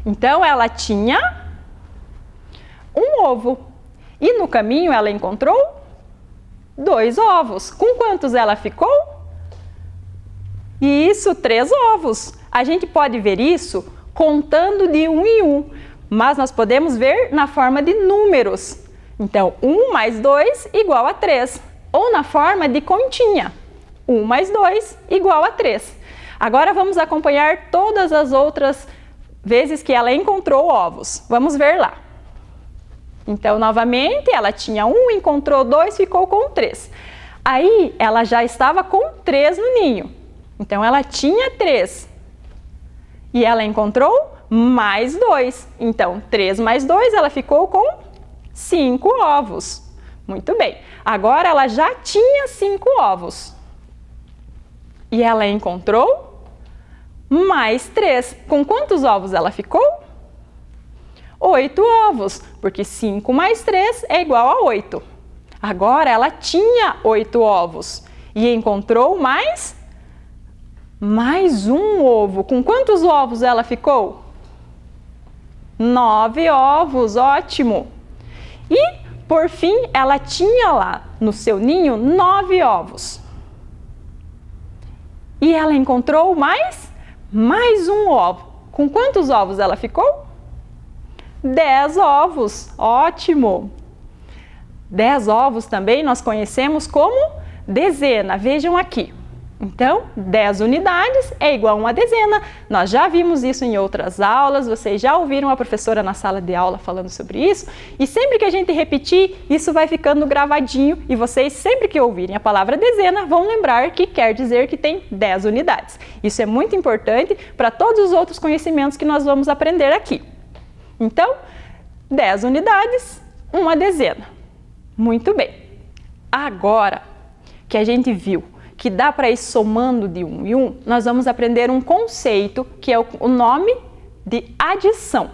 Então ela tinha um ovo e no caminho ela encontrou 2 ovos. Com quantos ela ficou? Isso, 3 ovos. A gente pode ver isso contando de 1 em 1, mas nós podemos ver na forma de números. Então, 1 mais 2 igual a 3. Ou na forma de continha. 1 mais 2 igual a 3. Agora vamos acompanhar todas as outras vezes que ela encontrou ovos. Vamos ver lá. Então, novamente, ela tinha 1, encontrou 2, ficou com 3. Aí, ela já estava com 3 no ninho. Então, ela tinha 3. E ela encontrou mais 2. Então, 3 mais 2, ela ficou com 5 ovos. Muito bem. Agora ela já tinha 5 ovos. E ela encontrou mais 3. Com quantos ovos ela ficou? 8 ovos, porque 5 mais 3 é igual a 8. Agora ela tinha 8 ovos e encontrou mais um ovo. Com quantos ovos ela ficou? 9 ovos, ótimo! E, por fim, ela tinha lá no seu ninho 9 ovos. E ela encontrou mais um ovo. Com quantos ovos ela ficou? 10 ovos, ótimo! 10 ovos também nós conhecemos como dezena, vejam aqui. Então, 10 unidades é igual a uma dezena. Nós já vimos isso em outras aulas, vocês já ouviram a professora na sala de aula falando sobre isso. E sempre que a gente repetir, isso vai ficando gravadinho e vocês, sempre que ouvirem a palavra dezena, vão lembrar que quer dizer que tem 10 unidades. Isso é muito importante para todos os outros conhecimentos que nós vamos aprender aqui. Então, 10 unidades, uma dezena. Muito bem. Agora que a gente viu que dá para ir somando de 1 em 1, nós vamos aprender um conceito que é o nome de adição.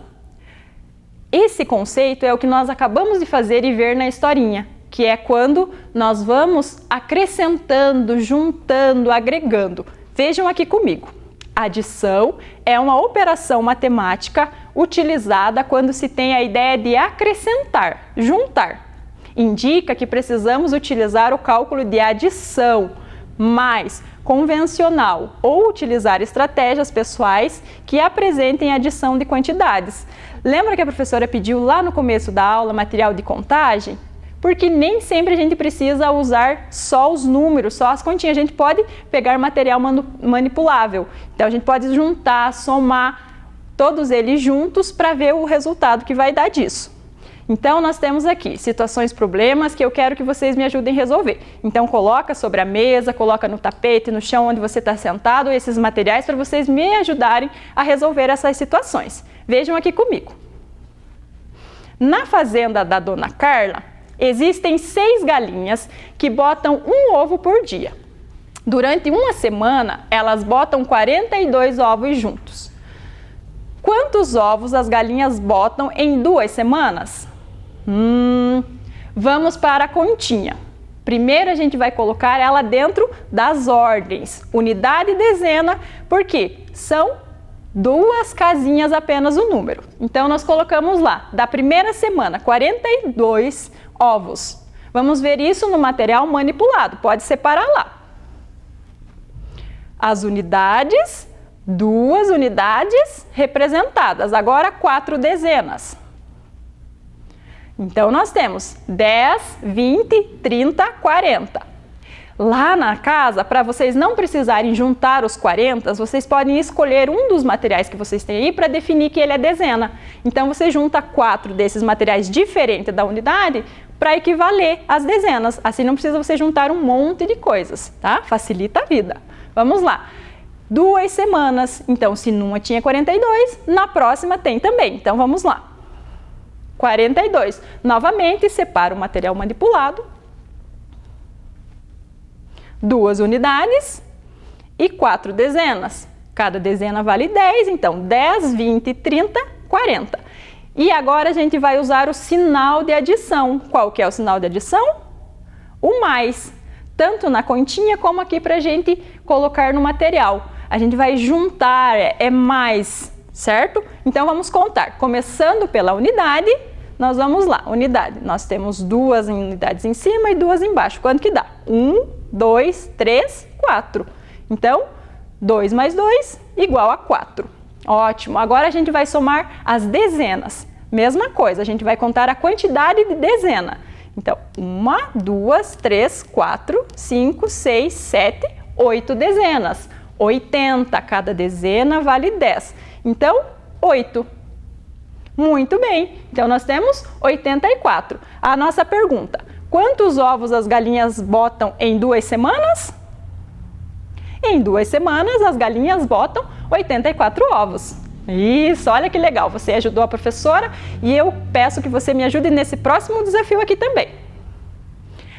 Esse conceito é o que nós acabamos de fazer e ver na historinha, que é quando nós vamos acrescentando, juntando, agregando. Vejam aqui comigo. Adição é uma operação matemática utilizada quando se tem a ideia de acrescentar, juntar. Indica que precisamos utilizar o cálculo de adição mais convencional ou utilizar estratégias pessoais que apresentem adição de quantidades. Lembra que a professora pediu lá no começo da aula material de contagem? Porque nem sempre a gente precisa usar só os números, só as continhas. A gente pode pegar material manipulável. Então a gente pode juntar, somar todos eles juntos para ver o resultado que vai dar disso. Então, nós temos aqui situações, problemas que eu quero que vocês me ajudem a resolver. Então, coloca sobre a mesa, coloca no tapete, no chão onde você está sentado, esses materiais para vocês me ajudarem a resolver essas situações. Vejam aqui comigo. Na fazenda da Dona Carla, existem 6 galinhas que botam um ovo por dia. Durante uma semana, elas botam 42 ovos juntos. Quantos ovos as galinhas botam em 2 semanas? Vamos para a continha. Primeiro a gente vai colocar ela dentro das ordens, unidade e dezena, porque são 2 casinhas apenas o número. Então nós colocamos lá, da primeira semana, 42 ovos. Vamos ver isso no material manipulado, pode separar lá. As unidades, 2 unidades representadas, agora 4 dezenas. Então, nós temos 10, 20, 30, 40. Lá na casa, para vocês não precisarem juntar os 40, vocês podem escolher um dos materiais que vocês têm aí para definir que ele é dezena. Então, você junta 4 desses materiais diferentes da unidade para equivaler às dezenas. Assim, não precisa você juntar um monte de coisas, tá? Facilita a vida. Vamos lá. 2 semanas. Então, se numa tinha 42, na próxima tem também. Então, vamos lá. 42. Novamente, separa o material manipulado. 2 unidades e 4 dezenas. Cada dezena vale 10, então 10, 20, 30, 40. E agora a gente vai usar o sinal de adição. Qual que é o sinal de adição? O mais. Tanto na continha como aqui para a gente colocar no material. A gente vai juntar, é mais, certo? Então vamos contar. Começando pela unidade, nós vamos lá. Unidade, nós temos 2 unidades em cima e 2 embaixo. Quanto que dá? 1, 2, 3, 4. Então, 2 mais 2 igual a 4. Ótimo. Agora a gente vai somar as dezenas. Mesma coisa, a gente vai contar a quantidade de dezena. Então, 1, 2, 3, 4, 5, 6, 7, 8 dezenas. 80. Cada dezena vale 10. Então, 8. Muito bem. Então, nós temos 84. A nossa pergunta: quantos ovos as galinhas botam em 2 semanas? Em 2 semanas, as galinhas botam 84 ovos. Isso, olha que legal. Você ajudou a professora e eu peço que você me ajude nesse próximo desafio aqui também.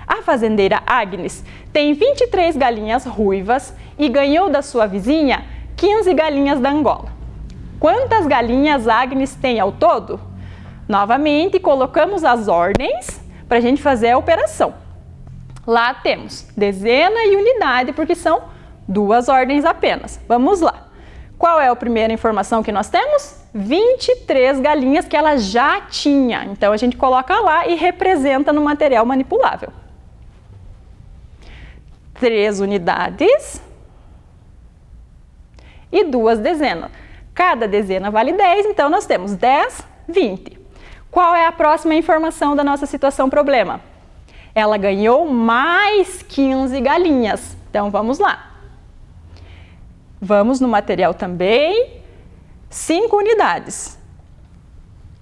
A fazendeira Agnes tem 23 galinhas ruivas e ganhou da sua vizinha 15 galinhas da Angola. Quantas galinhas Agnes tem ao todo? Novamente, colocamos as ordens para a gente fazer a operação. Lá temos dezena e unidade, porque são 2 ordens apenas. Vamos lá. Qual é a primeira informação que nós temos? 23 galinhas que ela já tinha. Então, a gente coloca lá e representa no material manipulável. 3 unidades e 2 dezenas. Cada dezena vale 10, então nós temos 10, 20. Qual é a próxima informação da nossa situação problema? Ela ganhou mais 15 galinhas. Então, vamos lá. Vamos no material também. 5 unidades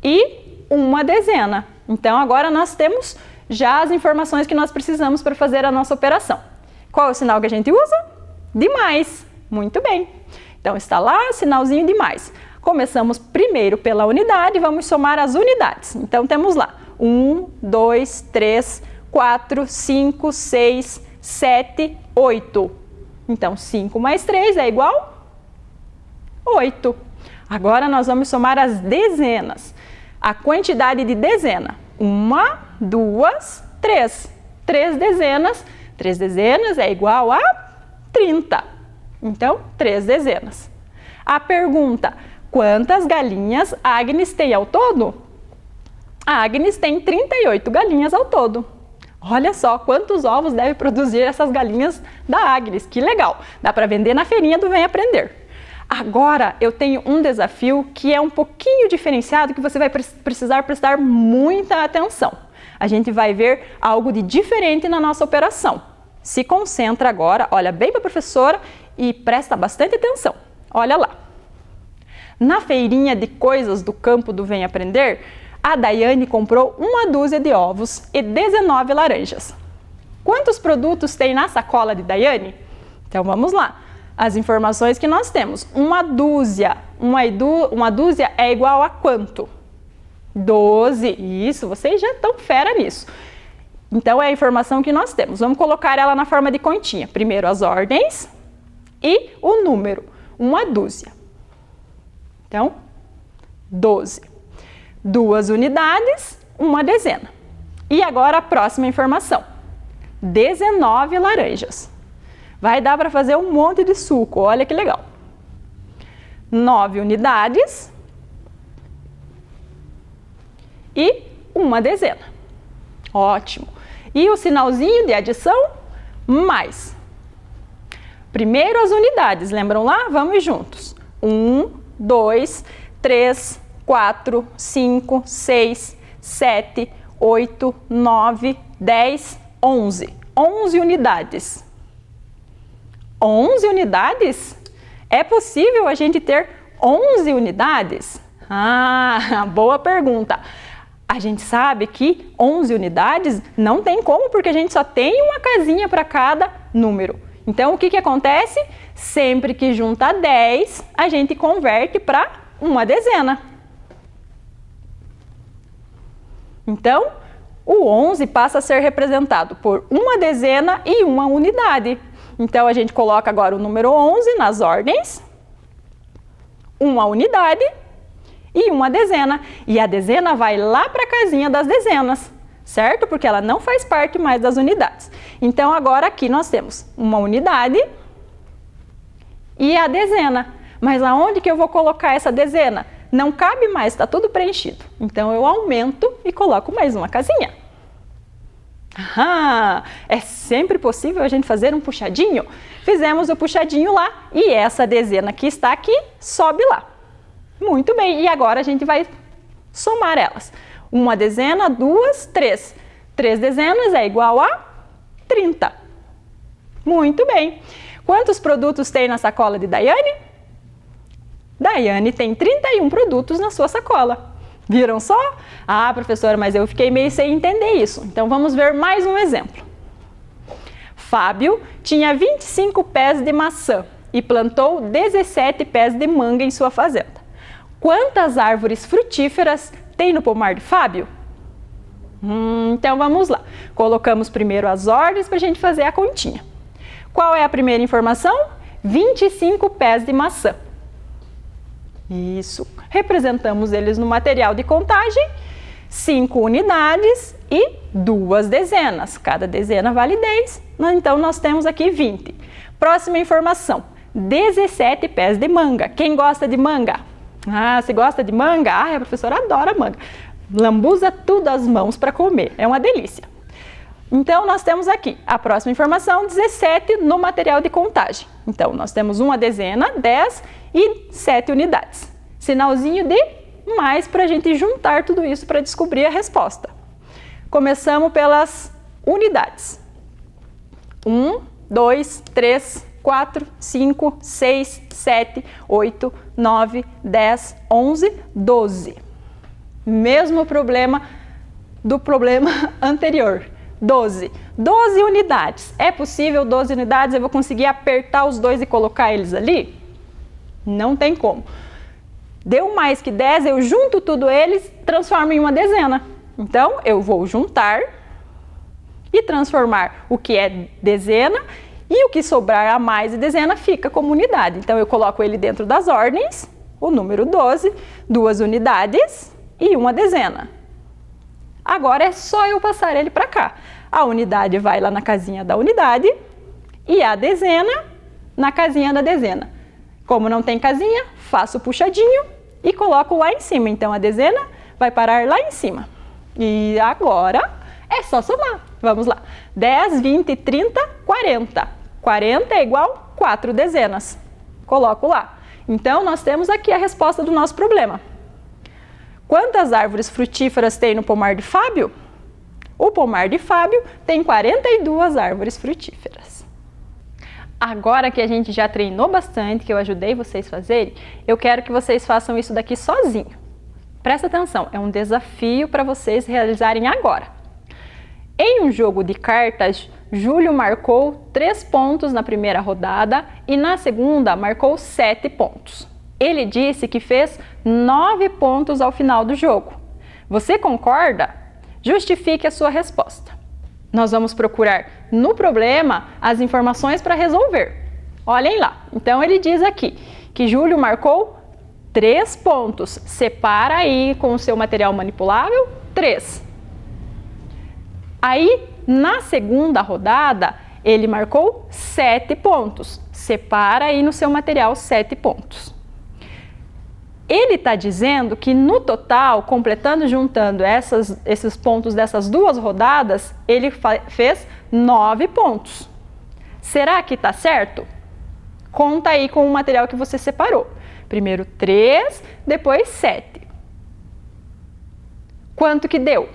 e 1 dezena. Então, agora nós temos já as informações que nós precisamos para fazer a nossa operação. Qual é o sinal que a gente usa? De mais. Muito bem. Então, está lá, sinalzinho de mais. Começamos primeiro pela unidade, vamos somar as unidades. Então, temos lá 1, 2, 3, 4, 5, 6, 7, 8. Então, 5 mais 3 é igual a 8. Agora, nós vamos somar as dezenas. A quantidade de dezena. 1, 2, 3. 3 dezenas. 3 dezenas é igual a 30. Então, 3 dezenas. A pergunta: quantas galinhas a Agnes tem ao todo? A Agnes tem 38 galinhas ao todo. Olha só quantos ovos deve produzir essas galinhas da Agnes. Que legal! Dá para vender na feirinha do Vem Aprender. Agora, eu tenho um desafio que é um pouquinho diferenciado, que você vai precisar prestar muita atenção. A gente vai ver algo de diferente na nossa operação. Se concentra agora, olha bem para a professora e presta bastante atenção. Olha lá. Na feirinha de coisas do campo do Vem Aprender, a Daiane comprou 1 dúzia de ovos e 19 laranjas. Quantos produtos tem na sacola de Daiane? Então vamos lá. As informações que nós temos. 1 dúzia. Uma dúzia é igual a quanto? 12. Isso, vocês já estão fera nisso. Então é a informação que nós temos. Vamos colocar ela na forma de continha. Primeiro as ordens e o número. 1 dúzia. Então, 12. 2 unidades, 1 dezena. E agora a próxima informação. 19 laranjas. Vai dar para fazer um monte de suco, olha que legal. 9 unidades e 1 dezena. Ótimo. E o sinalzinho de adição, mais. Primeiro as unidades, lembram lá? Vamos juntos. 1, 2, 3, 4, 5, 6, 7, 8, 9, 10, 11. 11 unidades. 11 unidades? É possível a gente ter 11 unidades? Ah, boa pergunta. A gente sabe que 11 unidades não tem como, porque a gente só tem uma casinha para cada número. Então, o que acontece? Sempre que junta 10, a gente converte para uma dezena. Então, o 11 passa a ser representado por uma dezena e uma unidade. Então, a gente coloca agora o número 11 nas ordens, uma unidade e uma dezena. E a dezena vai lá para a casinha das dezenas, certo? Porque ela não faz parte mais das unidades. Então, agora aqui nós temos uma unidade e a dezena. Mas aonde que eu vou colocar essa dezena? Não cabe mais, está tudo preenchido. Então, eu aumento e coloco mais uma casinha. Ah, é sempre possível a gente fazer um puxadinho? Fizemos o puxadinho lá e essa dezena que está aqui sobe lá. Muito bem, e agora a gente vai somar elas. Uma dezena, duas, três. 3 dezenas é igual a 30. Muito bem. Quantos produtos tem na sacola de Daiane? Daiane tem 31 produtos na sua sacola. Viram só? Ah, professora, mas eu fiquei meio sem entender isso. Então, vamos ver mais um exemplo. Fábio tinha 25 pés de maçã e plantou 17 pés de manga em sua fazenda. Quantas árvores frutíferas tem no pomar de Fábio? Então, vamos lá. Colocamos primeiro as ordens para a gente fazer a continha. Qual é a primeira informação? 25 pés de maçã. Isso. Representamos eles no material de contagem, 5 unidades e 2 dezenas. Cada dezena vale 10, então nós temos aqui 20. Próxima informação, 17 pés de manga. Quem gosta de manga? Ah, você gosta de manga? Ah, a professora adora manga. Lambuza tudo as mãos para comer, é uma delícia. Então, nós temos aqui a próxima informação, 17 no material de contagem. Então, nós temos uma dezena, 10 e 7 unidades. Sinalzinho de mais para a gente juntar tudo isso para descobrir a resposta. Começamos pelas unidades. 1, 2, 3, 4, 5, 6, 7, 8, 9, 10, 11, 12. Mesmo problema do problema anterior. 12. 12 unidades. É possível 12 unidades? Eu vou conseguir apertar os dois e colocar eles ali? Não tem como. Deu mais que 10, eu junto tudo eles, transformo em uma dezena. Então, eu vou juntar e transformar o que é dezena e o que sobrar a mais de dezena fica como unidade. Então, eu coloco ele dentro das ordens, o número 12, 2 unidades e uma dezena. Agora é só eu passar ele para cá. A unidade vai lá na casinha da unidade e a dezena na casinha da dezena. Como não tem casinha, faço o puxadinho e coloco lá em cima. Então, a dezena vai parar lá em cima. E agora é só somar. Vamos lá. 10, 20, 30, 40. 40 é igual 4 dezenas. Coloco lá. Então, nós temos aqui a resposta do nosso problema. Quantas árvores frutíferas tem no pomar de Fábio? O pomar de Fábio tem 42 árvores frutíferas. Agora que a gente já treinou bastante, que eu ajudei vocês a fazerem, eu quero que vocês façam isso daqui sozinho. Presta atenção, é um desafio para vocês realizarem agora. Em um jogo de cartas, Júlio marcou 3 pontos na primeira rodada e na segunda marcou 7 pontos. Ele disse que fez 9 pontos ao final do jogo. Você concorda? Justifique a sua resposta. Nós vamos procurar no problema as informações para resolver. Olhem lá. Então, ele diz aqui que Júlio marcou 3 pontos. Separa aí com o seu material manipulável, 3. Aí, na segunda rodada, ele marcou 7 pontos. Separa aí no seu material 7 pontos. Ele está dizendo que no total, completando, juntando esses pontos dessas 2 rodadas, ele fez 9 pontos. Será que está certo? Conta aí com o material que você separou. Primeiro 3, depois 7. Quanto que deu?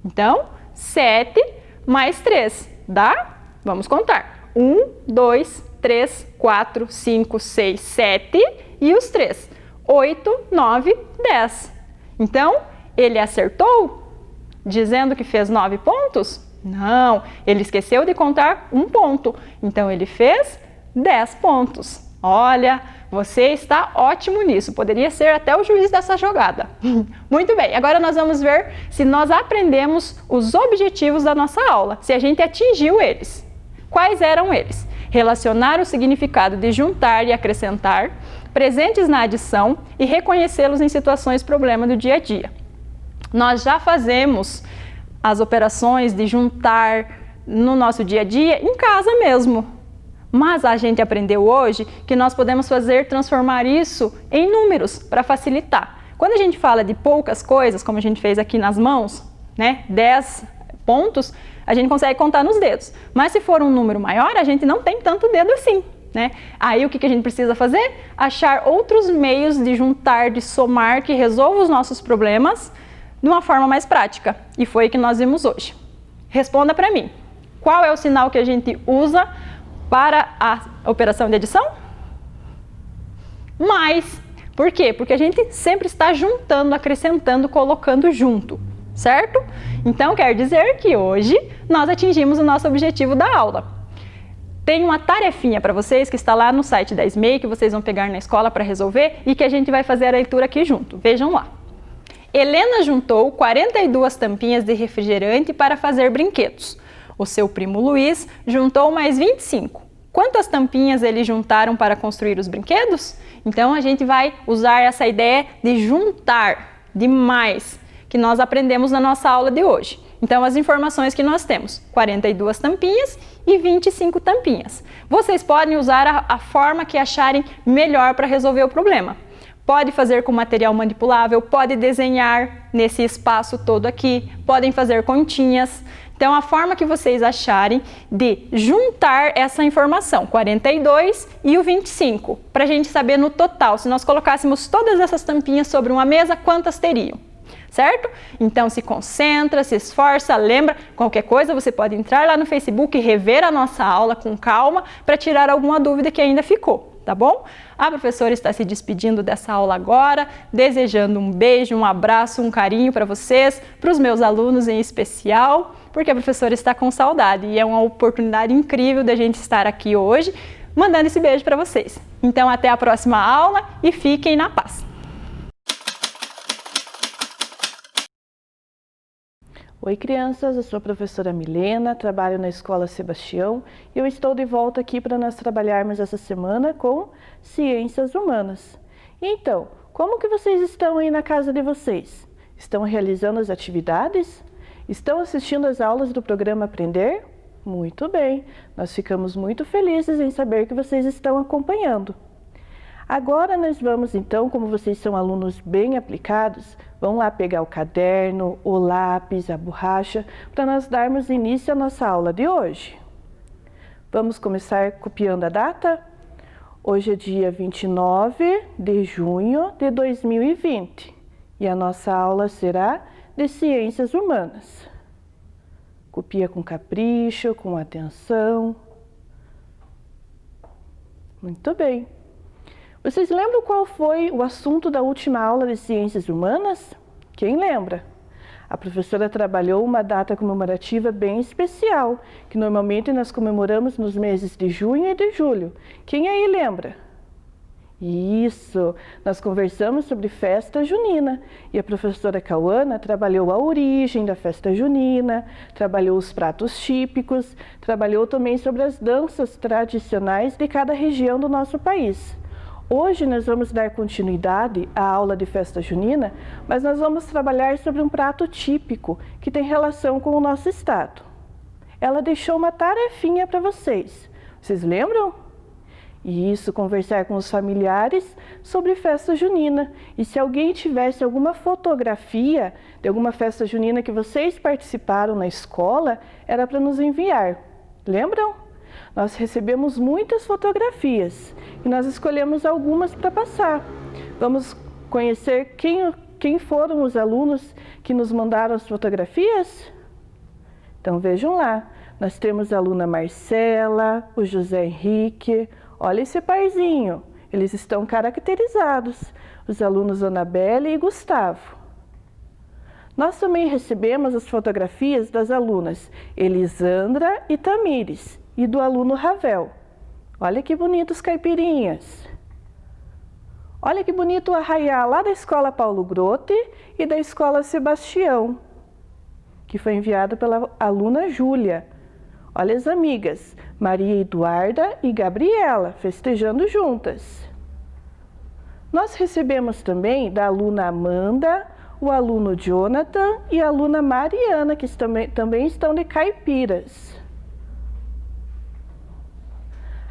Então, 7 mais 3 dá? Vamos contar. 1, 2, 3, 4, 5, 6, 7 e os 3. 8, 9, 10. Então, ele acertou dizendo que fez 9 pontos? Não, ele esqueceu de contar um ponto. Então, ele fez 10 pontos. Olha, você está ótimo nisso. Poderia ser até o juiz dessa jogada. Muito bem, agora nós vamos ver se nós aprendemos os objetivos da nossa aula, se a gente atingiu eles. Quais eram eles? Relacionar o significado de juntar e acrescentar, presentes na adição e reconhecê-los em situações problema do dia a dia. Nós já fazemos as operações de juntar no nosso dia a dia em casa mesmo. Mas a gente aprendeu hoje que nós podemos transformar isso em números para facilitar. Quando a gente fala de poucas coisas, como a gente fez aqui nas mãos, né, 10 pontos, a gente consegue contar nos dedos. Mas se for um número maior, a gente não tem tanto dedo assim, né? Aí o que a gente precisa fazer? Achar outros meios de juntar, de somar, que resolvam os nossos problemas de uma forma mais prática. E foi o que nós vimos hoje. Responda para mim. Qual é o sinal que a gente usa para a operação de adição? Mais. Por quê? Porque a gente sempre está juntando, acrescentando, colocando junto, certo? Então, quer dizer que hoje nós atingimos o nosso objetivo da aula. Tem uma tarefinha para vocês que está lá no site da SMEI, que vocês vão pegar na escola para resolver e que a gente vai fazer a leitura aqui junto. Vejam lá. Helena juntou 42 tampinhas de refrigerante para fazer brinquedos. O seu primo Luiz juntou mais 25. Quantas tampinhas eles juntaram para construir os brinquedos? Então, a gente vai usar essa ideia de juntar, de mais, que nós aprendemos na nossa aula de hoje. Então, as informações que nós temos, 42 tampinhas e 25 tampinhas. Vocês podem usar a forma que acharem melhor para resolver o problema. Pode fazer com material manipulável, pode desenhar nesse espaço todo aqui, podem fazer continhas. Então, a forma que vocês acharem de juntar essa informação, 42 e o 25, para a gente saber no total, se nós colocássemos todas essas tampinhas sobre uma mesa, quantas teriam? Certo? Então, se concentra, se esforça, lembra, qualquer coisa você pode entrar lá no Facebook e rever a nossa aula com calma para tirar alguma dúvida que ainda ficou. Tá bom? A professora está se despedindo dessa aula agora, desejando um beijo, um abraço, um carinho para vocês, para os meus alunos em especial, porque a professora está com saudade e é uma oportunidade incrível da gente estar aqui hoje, mandando esse beijo para vocês. Então, até a próxima aula e fiquem na paz. Oi crianças, eu sou a professora Milena, trabalho na Escola Sebastião e eu estou de volta aqui para nós trabalharmos essa semana com Ciências Humanas. Então, como que vocês estão aí na casa de vocês? Estão realizando as atividades? Estão assistindo às aulas do programa Aprender? Muito bem, nós ficamos muito felizes em saber que vocês estão acompanhando. Agora nós vamos então, como vocês são alunos bem aplicados, vão lá pegar o caderno, o lápis, a borracha, para nós darmos início à nossa aula de hoje. Vamos começar copiando a data? Hoje é dia 29 de junho de 2020 e a nossa aula será de Ciências Humanas. Copia com capricho, com atenção. Muito bem. Vocês lembram qual foi o assunto da última aula de Ciências Humanas? Quem lembra? A professora trabalhou uma data comemorativa bem especial, que normalmente nós comemoramos nos meses de junho e de julho. Quem aí lembra? Isso! Nós conversamos sobre festa junina e a professora Cauana trabalhou a origem da festa junina, trabalhou os pratos típicos, trabalhou também sobre as danças tradicionais de cada região do nosso país. Hoje nós vamos dar continuidade à aula de festa junina, mas nós vamos trabalhar sobre um prato típico que tem relação com o nosso estado. Ela deixou uma tarefinha para vocês. Vocês lembram? Isso, conversar com os familiares sobre festa junina. E se alguém tivesse alguma fotografia de alguma festa junina que vocês participaram na escola, era para nos enviar. Lembram? Nós recebemos muitas fotografias e nós escolhemos algumas para passar. Vamos conhecer quem foram os alunos que nos mandaram as fotografias? Então vejam lá, nós temos a aluna Marcela, o José Henrique, olha esse parzinho, eles estão caracterizados, os alunos Anabelle e Gustavo. Nós também recebemos as fotografias das alunas Elisandra e Tamires e do aluno Ravel. Olha que bonitos caipirinhas. Olha que bonito o arraiá lá da Escola Paulo Grote e da Escola Sebastião, que foi enviado pela aluna Júlia. Olha as amigas, Maria Eduarda e Gabriela, festejando juntas. Nós recebemos também da aluna Amanda, o aluno Jonathan e a aluna Mariana, que também estão de caipiras.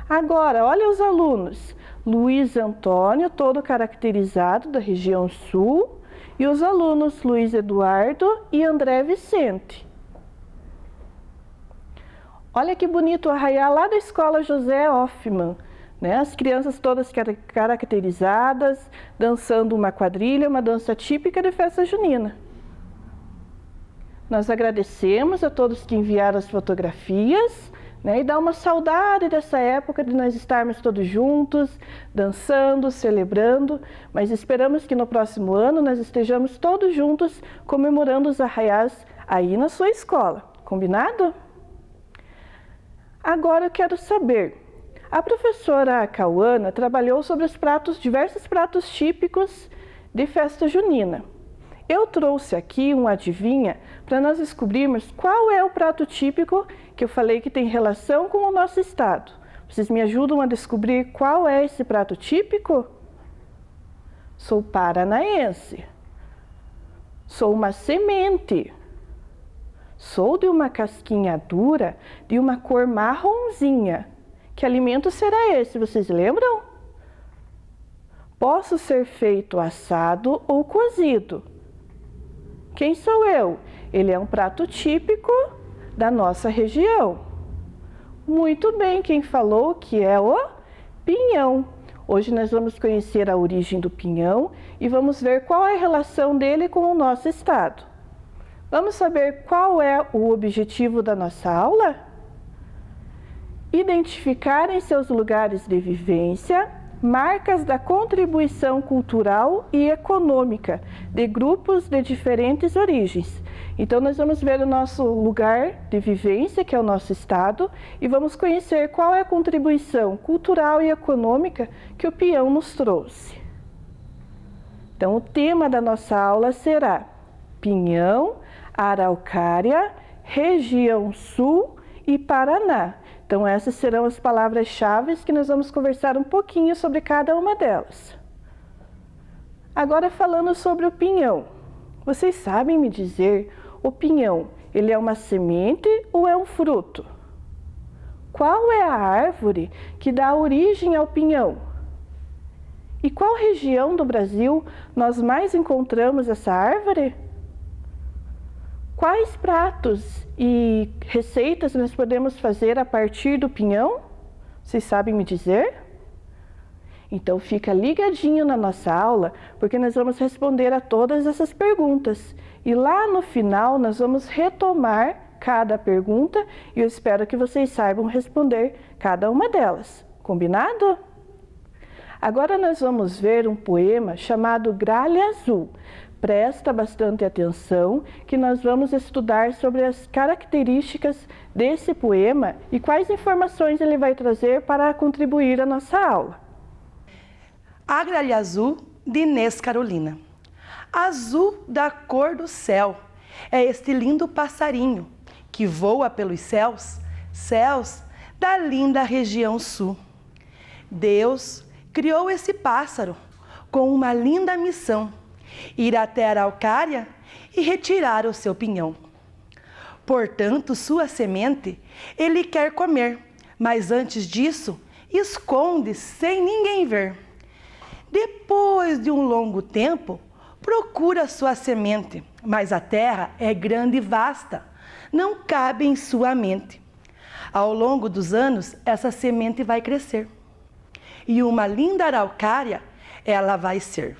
Agora, olha os alunos. Luiz Antônio, todo caracterizado da região sul, e os alunos Luiz Eduardo e André Vicente. Olha que bonito o arraiá lá da Escola José Hoffmann, né? As crianças todas caracterizadas, dançando uma quadrilha, uma dança típica de festa junina. Nós agradecemos a todos que enviaram as fotografias, né? E dá uma saudade dessa época de nós estarmos todos juntos, dançando, celebrando, mas esperamos que no próximo ano nós estejamos todos juntos comemorando os arraiás aí na sua escola. Combinado? Agora eu quero saber, a professora Cauana trabalhou sobre os diversos pratos típicos de festa junina. Eu trouxe aqui um adivinha para nós descobrirmos qual é o prato típico que eu falei que tem relação com o nosso estado. Vocês me ajudam a descobrir qual é esse prato típico? Sou paranaense. Sou uma semente. Sou de uma casquinha dura, de uma cor marronzinha. Que alimento será esse? Vocês lembram? Posso ser feito assado ou cozido. Quem sou eu? Ele é um prato típico da nossa região. Muito bem, quem falou que é o pinhão. Hoje nós vamos conhecer a origem do pinhão e vamos ver qual é a relação dele com o nosso estado. Vamos saber qual é o objetivo da nossa aula? Identificar em seus lugares de vivência marcas da contribuição cultural e econômica de grupos de diferentes origens. Então nós vamos ver o nosso lugar de vivência, que é o nosso estado, e vamos conhecer qual é a contribuição cultural e econômica que o peão nos trouxe. Então o tema da nossa aula será Pinhão, Araucária, Região Sul e Paraná. Então essas serão as palavras-chave que nós vamos conversar um pouquinho sobre cada uma delas. Agora falando sobre o pinhão. Vocês sabem me dizer, o pinhão, ele é uma semente ou é um fruto? Qual é a árvore que dá origem ao pinhão? E qual região do Brasil nós mais encontramos essa árvore? Quais pratos e receitas nós podemos fazer a partir do pinhão? Vocês sabem me dizer? Então fica ligadinho na nossa aula, porque nós vamos responder a todas essas perguntas. E lá no final nós vamos retomar cada pergunta e eu espero que vocês saibam responder cada uma delas. Combinado? Agora nós vamos ver um poema chamado Gralha Azul. Presta bastante atenção que nós vamos estudar sobre as características desse poema e quais informações ele vai trazer para contribuir à nossa aula. A Gralha Azul, de Inês Carolina. Azul da cor do céu é este lindo passarinho que voa pelos céus, céus da linda região sul. Deus criou esse pássaro com uma linda missão: ir até a Araucária e retirar o seu pinhão. Portanto, sua semente ele quer comer, mas antes disso, esconde sem ninguém ver. Depois de um longo tempo, procura sua semente, mas a terra é grande e vasta, não cabe em sua mente. Ao longo dos anos, essa semente vai crescer, e uma linda araucária ela vai ser.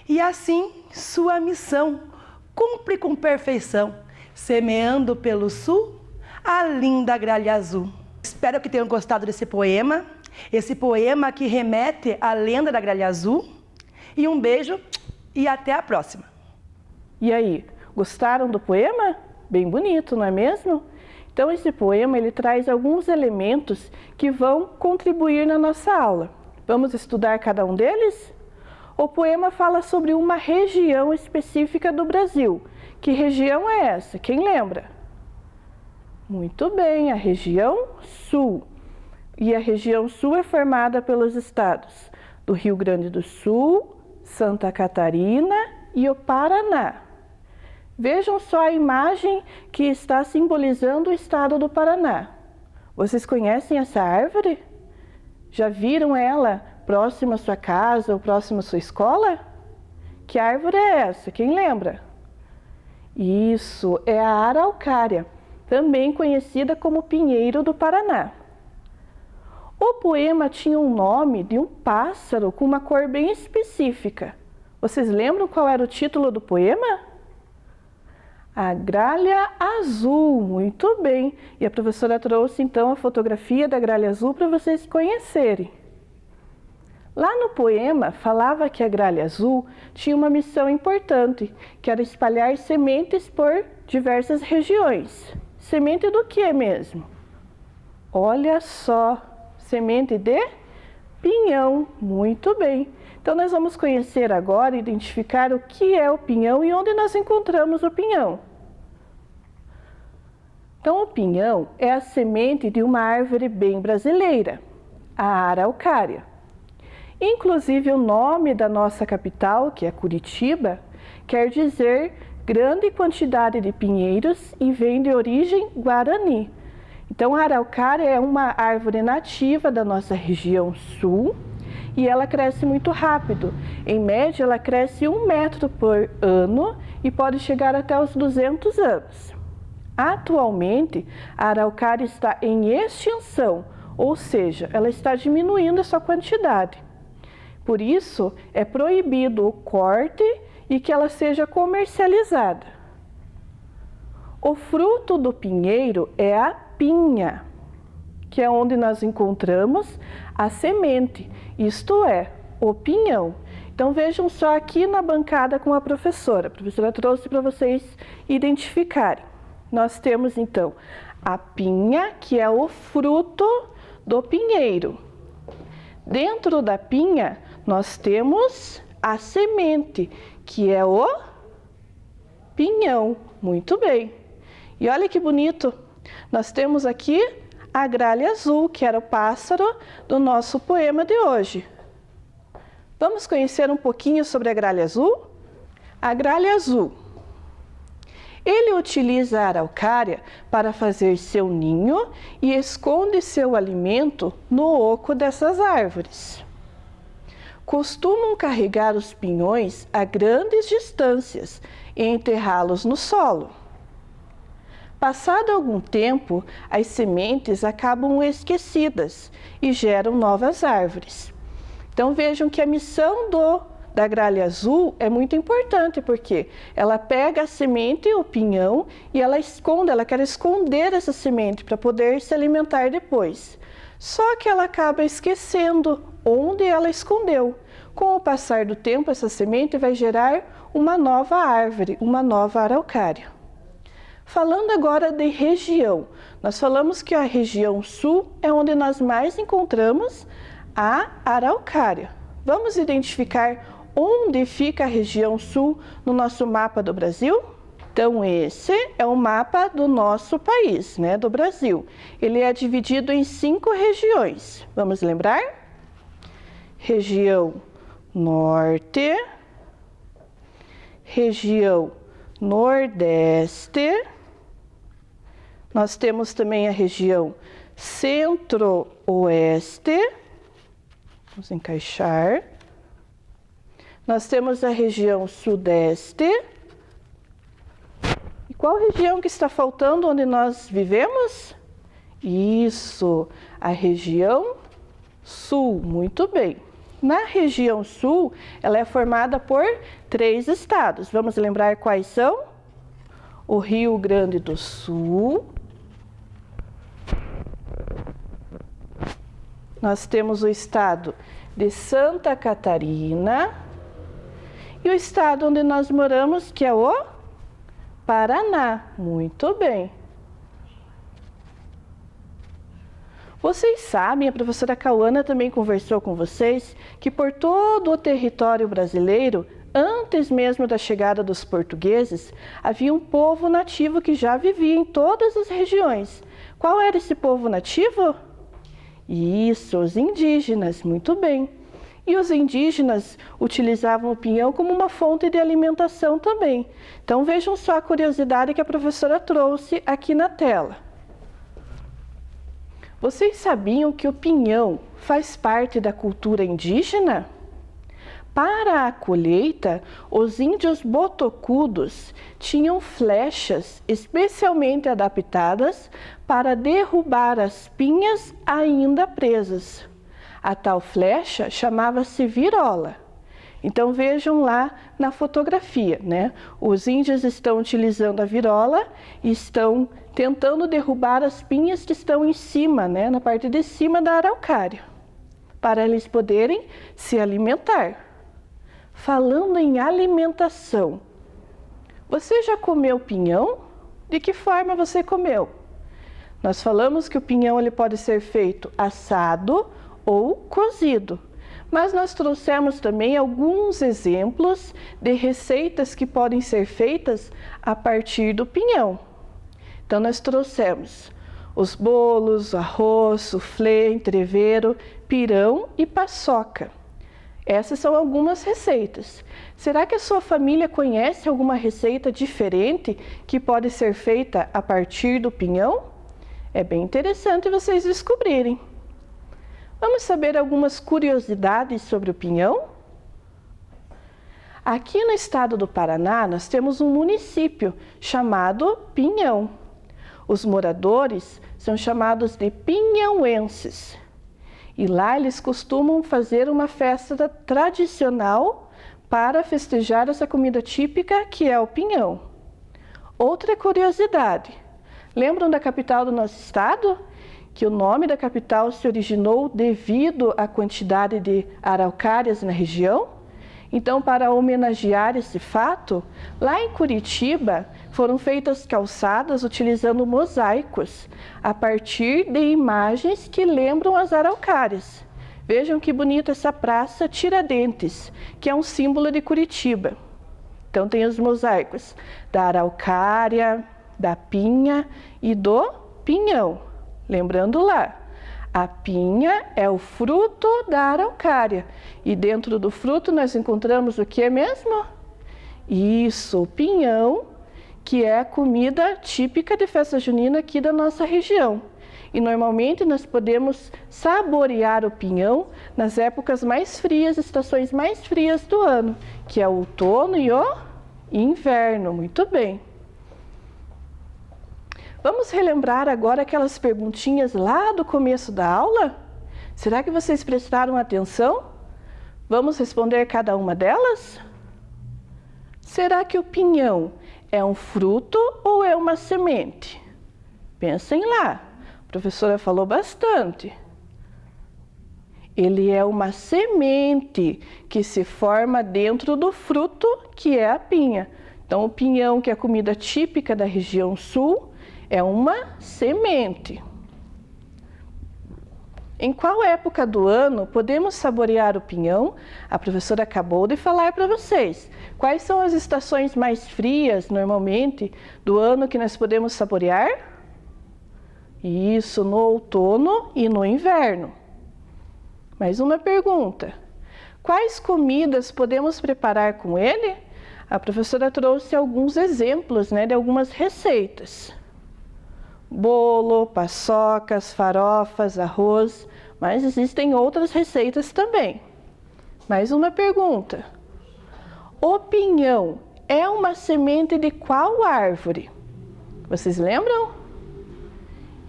E assim, sua missão cumpre com perfeição, semeando pelo sul a linda gralha azul. Espero que tenham gostado desse poema, esse poema que remete à lenda da gralha azul. E um beijo e até a próxima. E aí, gostaram do poema? Bem bonito, não é mesmo? Então esse poema ele traz alguns elementos que vão contribuir na nossa aula. Vamos estudar cada um deles? O poema fala sobre uma região específica do Brasil. Que região é essa? Quem lembra? Muito bem, a região Sul. E a região Sul é formada pelos estados do Rio Grande do Sul, Santa Catarina e o Paraná. Vejam só a imagem que está simbolizando o estado do Paraná. Vocês conhecem essa árvore? Já viram ela próxima à sua casa ou próxima à sua escola? Que árvore é essa? Quem lembra? Isso, é a araucária, também conhecida como pinheiro do Paraná. O poema tinha um nome de um pássaro com uma cor bem específica. Vocês lembram qual era o título do poema? A gralha azul, muito bem. E a professora trouxe então a fotografia da gralha azul para vocês conhecerem. Lá no poema falava que a gralha azul tinha uma missão importante, que era espalhar sementes por diversas regiões. Semente do que mesmo? Olha só, semente de pinhão, muito bem. Então nós vamos conhecer agora e identificar o que é o pinhão e onde nós encontramos o pinhão. Então o pinhão é a semente de uma árvore bem brasileira, a araucária. Inclusive o nome da nossa capital, que é Curitiba, quer dizer grande quantidade de pinheiros e vem de origem guarani. Então a araucária é uma árvore nativa da nossa região sul e ela cresce muito rápido. Em média ela cresce 1 metro por ano e pode chegar até os 200 anos. Atualmente a araucária está em extinção, ou seja, ela está diminuindo a sua quantidade. Por isso é proibido o corte e que ela seja comercializada. O fruto do pinheiro é a pinha, que é onde nós encontramos a semente, isto é, o pinhão. Então vejam só aqui na bancada com a professora trouxe para vocês identificarem. Nós temos então a pinha, que é o fruto do pinheiro. Dentro da pinha nós temos a semente, que é o pinhão. Muito bem. E olha que bonito, nós temos aqui a gralha azul, que era o pássaro do nosso poema de hoje. Vamos conhecer um pouquinho sobre a gralha azul? A gralha azul. Ele utiliza a araucária para fazer seu ninho e esconde seu alimento no oco dessas árvores. Costumam carregar os pinhões a grandes distâncias e enterrá-los no solo. Passado algum tempo, as sementes acabam esquecidas e geram novas árvores. Então vejam que a missão da gralha azul é muito importante, porque ela pega a semente, o pinhão, e ela quer esconder essa semente para poder se alimentar depois. Só que ela acaba esquecendo onde ela escondeu. Com o passar do tempo, essa semente vai gerar uma nova árvore, uma nova araucária. Falando agora de região, nós falamos que a região sul é onde nós mais encontramos a araucária. Vamos identificar onde fica a região sul no nosso mapa do Brasil? Então esse é o mapa do nosso país, do Brasil. Ele é dividido em 5 regiões. Vamos lembrar? Região Norte, região Nordeste, nós temos também a região Centro-Oeste, vamos encaixar. Nós temos a região Sudeste. E qual região que está faltando onde nós vivemos? Isso, a região Sul, muito bem. Na região sul, ela é formada por 3 estados. Vamos lembrar quais são? O Rio Grande do Sul. Nós temos o estado de Santa Catarina e o estado onde nós moramos, que é o Paraná. Muito bem. Vocês sabem, a professora Cauana também conversou com vocês, que por todo o território brasileiro, antes mesmo da chegada dos portugueses, havia um povo nativo que já vivia em todas as regiões. Qual era esse povo nativo? Isso, os indígenas, muito bem. E os indígenas utilizavam o pinhão como uma fonte de alimentação também. Então vejam só a curiosidade que a professora trouxe aqui na tela. Vocês sabiam que o pinhão faz parte da cultura indígena? Para a colheita, os índios botocudos tinham flechas especialmente adaptadas para derrubar as pinhas ainda presas. A tal flecha chamava-se virola. Então vejam lá na fotografia, né? Os índios estão utilizando a virola e estão tentando derrubar as pinhas que estão em cima, né? Na parte de cima da araucária, para eles poderem se alimentar. Falando em alimentação, você já comeu pinhão? De que forma você comeu? Nós falamos que o pinhão ele pode ser feito assado ou cozido. Mas nós trouxemos também alguns exemplos de receitas que podem ser feitas a partir do pinhão. Então nós trouxemos os bolos, arroz, soufflé, entrevero, pirão e paçoca. Essas são algumas receitas. Será que a sua família conhece alguma receita diferente que pode ser feita a partir do pinhão? É bem interessante vocês descobrirem. Vamos saber algumas curiosidades sobre o pinhão? Aqui no estado do Paraná, nós temos um município chamado Pinhão. Os moradores são chamados de pinhauenses. E lá eles costumam fazer uma festa tradicional para festejar essa comida típica que é o pinhão. Outra curiosidade, lembram da capital do nosso estado? Que o nome da capital se originou devido à quantidade de araucárias na região? Então, para homenagear esse fato, lá em Curitiba foram feitas calçadas utilizando mosaicos a partir de imagens que lembram as araucárias. Vejam que bonita essa praça Tiradentes, que é um símbolo de Curitiba. Então tem os mosaicos da araucária, da pinha e do pinhão. Lembrando lá, a pinha é o fruto da araucária. E dentro do fruto nós encontramos o que mesmo? Isso, o pinhão, que é a comida típica de festa junina aqui da nossa região. E normalmente nós podemos saborear o pinhão nas épocas mais frias, estações mais frias do ano, que é o outono e o inverno. Muito bem. Vamos relembrar agora aquelas perguntinhas lá do começo da aula? Será que vocês prestaram atenção? Vamos responder cada uma delas? Será que o pinhão é um fruto ou é uma semente? Pensem lá, a professora falou bastante. Ele é uma semente que se forma dentro do fruto, que é a pinha. Então, o pinhão, que é a comida típica da região sul, é uma semente. Em qual época do ano podemos saborear o pinhão? A professora acabou de falar para vocês. Quais são as estações mais frias, normalmente, do ano que nós podemos saborear? Isso, no outono e no inverno. Mais uma pergunta. Quais comidas podemos preparar com ele? A professora trouxe alguns exemplos, né, de algumas receitas. Bolo, paçocas, farofas, arroz, mas existem outras receitas também. Mais uma pergunta. O pinhão é uma semente de qual árvore? Vocês lembram?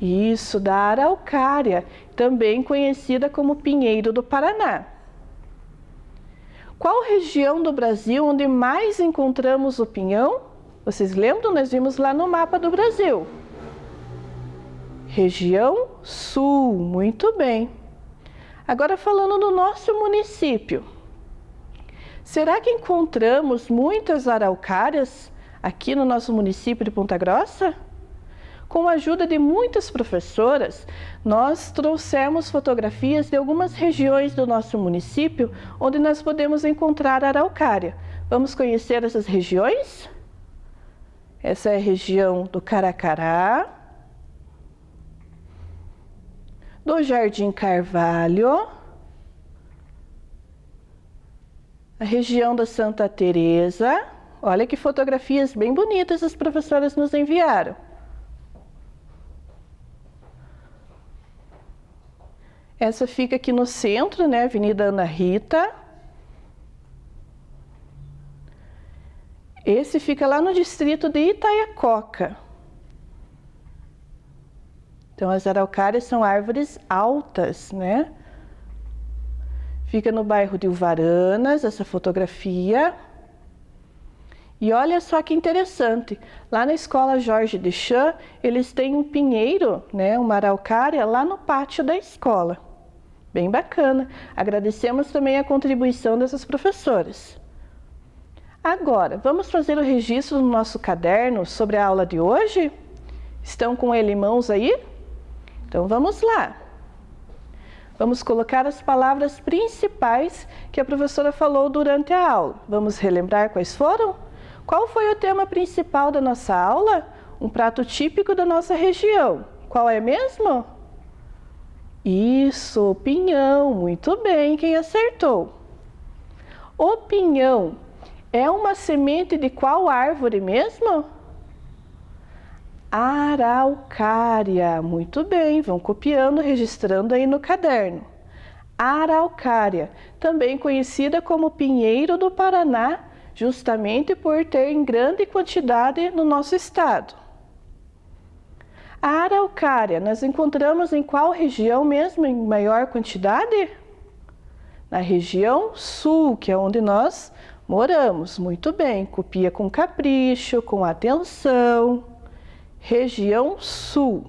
Isso, da araucária, também conhecida como pinheiro do Paraná. Qual região do Brasil onde mais encontramos o pinhão? Vocês lembram? Nós vimos lá no mapa do Brasil. Região Sul, muito bem. Agora falando do nosso município. Será que encontramos muitas araucárias aqui no nosso município de Ponta Grossa? Com a ajuda de muitas professoras, nós trouxemos fotografias de algumas regiões do nosso município onde nós podemos encontrar araucária. Vamos conhecer essas regiões? Essa é a região do Caracará, do Jardim Carvalho, a região da Santa Teresa. Olha que fotografias bem bonitas as professoras nos enviaram. Essa fica aqui no centro, né? Avenida Ana Rita. Esse fica lá no distrito de Itaiacoca. Então, as araucárias são árvores altas, né? Fica no bairro de Uvaranas, essa fotografia. E olha só que interessante, lá na escola Jorge Deschamps, eles têm um pinheiro, né, uma araucária, lá no pátio da escola. Bem bacana. Agradecemos também a contribuição dessas professoras. Agora, vamos fazer o registro no nosso caderno sobre a aula de hoje? Estão com ele em mãos aí? Então vamos lá. Vamos colocar as palavras principais que a professora falou durante a aula. Vamos relembrar quais foram? Qual foi o tema principal da nossa aula? Um prato típico da nossa região. Qual é mesmo? Isso, o pinhão. Muito bem, quem acertou? O pinhão é uma semente de qual árvore mesmo? Araucária. Muito bem, vão copiando, registrando aí no caderno. Araucária, também conhecida como pinheiro do Paraná, justamente por ter em grande quantidade no nosso estado. A araucária nós encontramos em qual região mesmo em maior quantidade? Na região sul, que é onde nós moramos. Muito bem, copia com capricho, com atenção. Região sul.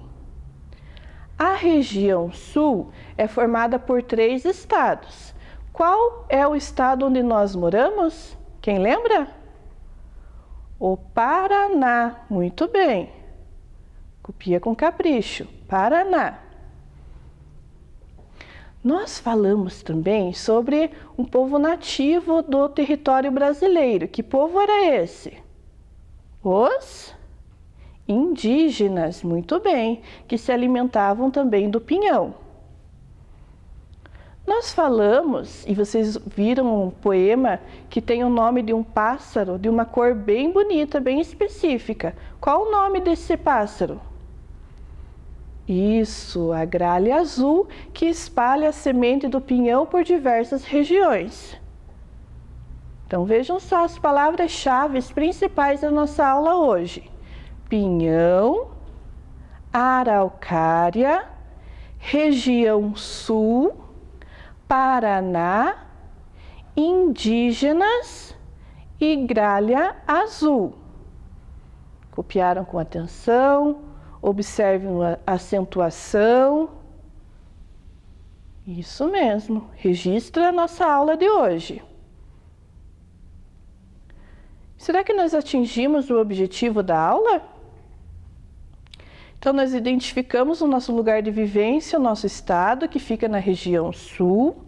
A região sul é formada por 3 estados. Qual é o estado onde nós moramos? Quem lembra? O Paraná. Muito bem. Copia com capricho. Paraná. Nós falamos também sobre um povo nativo do território brasileiro. Que povo era esse? Os indígenas. Muito bem. Que se alimentavam também do pinhão. Nós falamos, e vocês viram um poema que tem o nome de um pássaro de uma cor bem bonita, bem específica. Qual o nome desse pássaro? Isso, a gralha azul, que espalha a semente do pinhão por diversas regiões. Então vejam só as palavras-chave principais da nossa aula hoje. Pinhão, araucária, região sul, Paraná, indígenas e gralha azul. Copiaram com atenção, observem a acentuação. Isso mesmo, registra a nossa aula de hoje. Será que nós atingimos o objetivo da aula? Então, nós identificamos o nosso lugar de vivência, o nosso estado, que fica na região sul,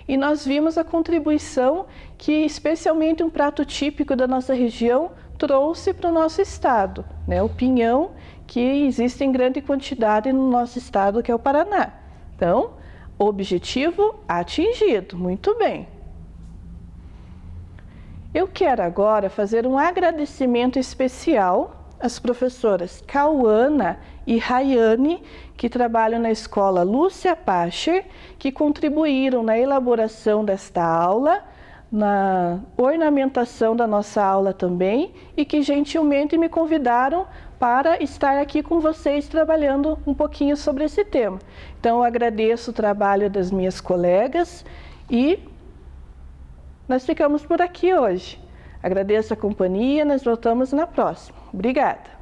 e nós vimos a contribuição que, especialmente, um prato típico da nossa região trouxe para o nosso estado, né? O pinhão, que existe em grande quantidade no nosso estado, que é o Paraná. Então, objetivo atingido. Muito bem. Eu quero agora fazer um agradecimento especial às professoras Cauana e Rayane, que trabalham na escola Lúcia Pacher, que contribuíram na elaboração desta aula, na ornamentação da nossa aula também, e que gentilmente me convidaram para estar aqui com vocês trabalhando um pouquinho sobre esse tema. Então, eu agradeço o trabalho das minhas colegas e nós ficamos por aqui hoje. Agradeço a companhia, nós voltamos na próxima. Obrigada.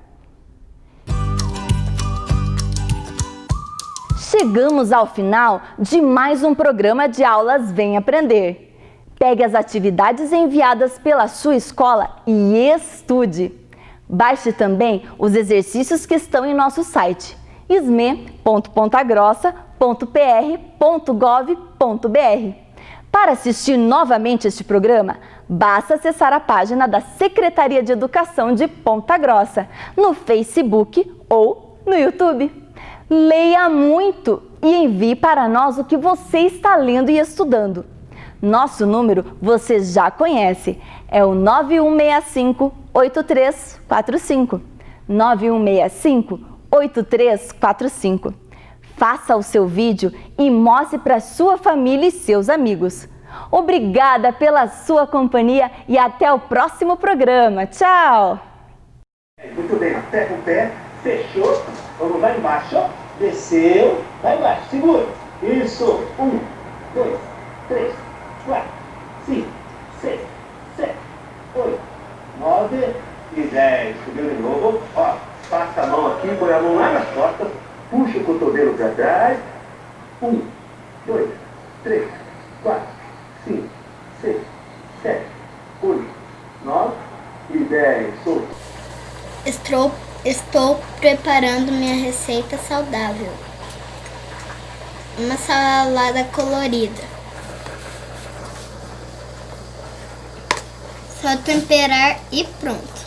Chegamos ao final de mais um programa de aulas Vem Aprender. Pegue as atividades enviadas pela sua escola e estude. Baixe também os exercícios que estão em nosso site sme.pontagrossa.pr.gov.br. Para assistir novamente este programa, basta acessar a página da Secretaria de Educação de Ponta Grossa, no Facebook ou no YouTube. Leia muito e envie para nós o que você está lendo e estudando. Nosso número você já conhece, é o 9165-8345. 9165-8345. Faça o seu vídeo e mostre para sua família e seus amigos. Obrigada pela sua companhia e até o próximo programa. Tchau! Muito bem, até com o pé, fechou, vamos lá embaixo, desceu, vai embaixo, segura. Isso, 1, 2, 3, 4, 5, 6, 7, 8, 9 e 10. Subiu de novo, ó, passa a mão aqui, põe a mão lá nas costas, puxa o cotovelo para trás. 1, 2, 3, 4, 5, 6, 7, 8, 9 e 10. Solta. Estou preparando minha receita saudável. Uma salada colorida. Só temperar e pronto.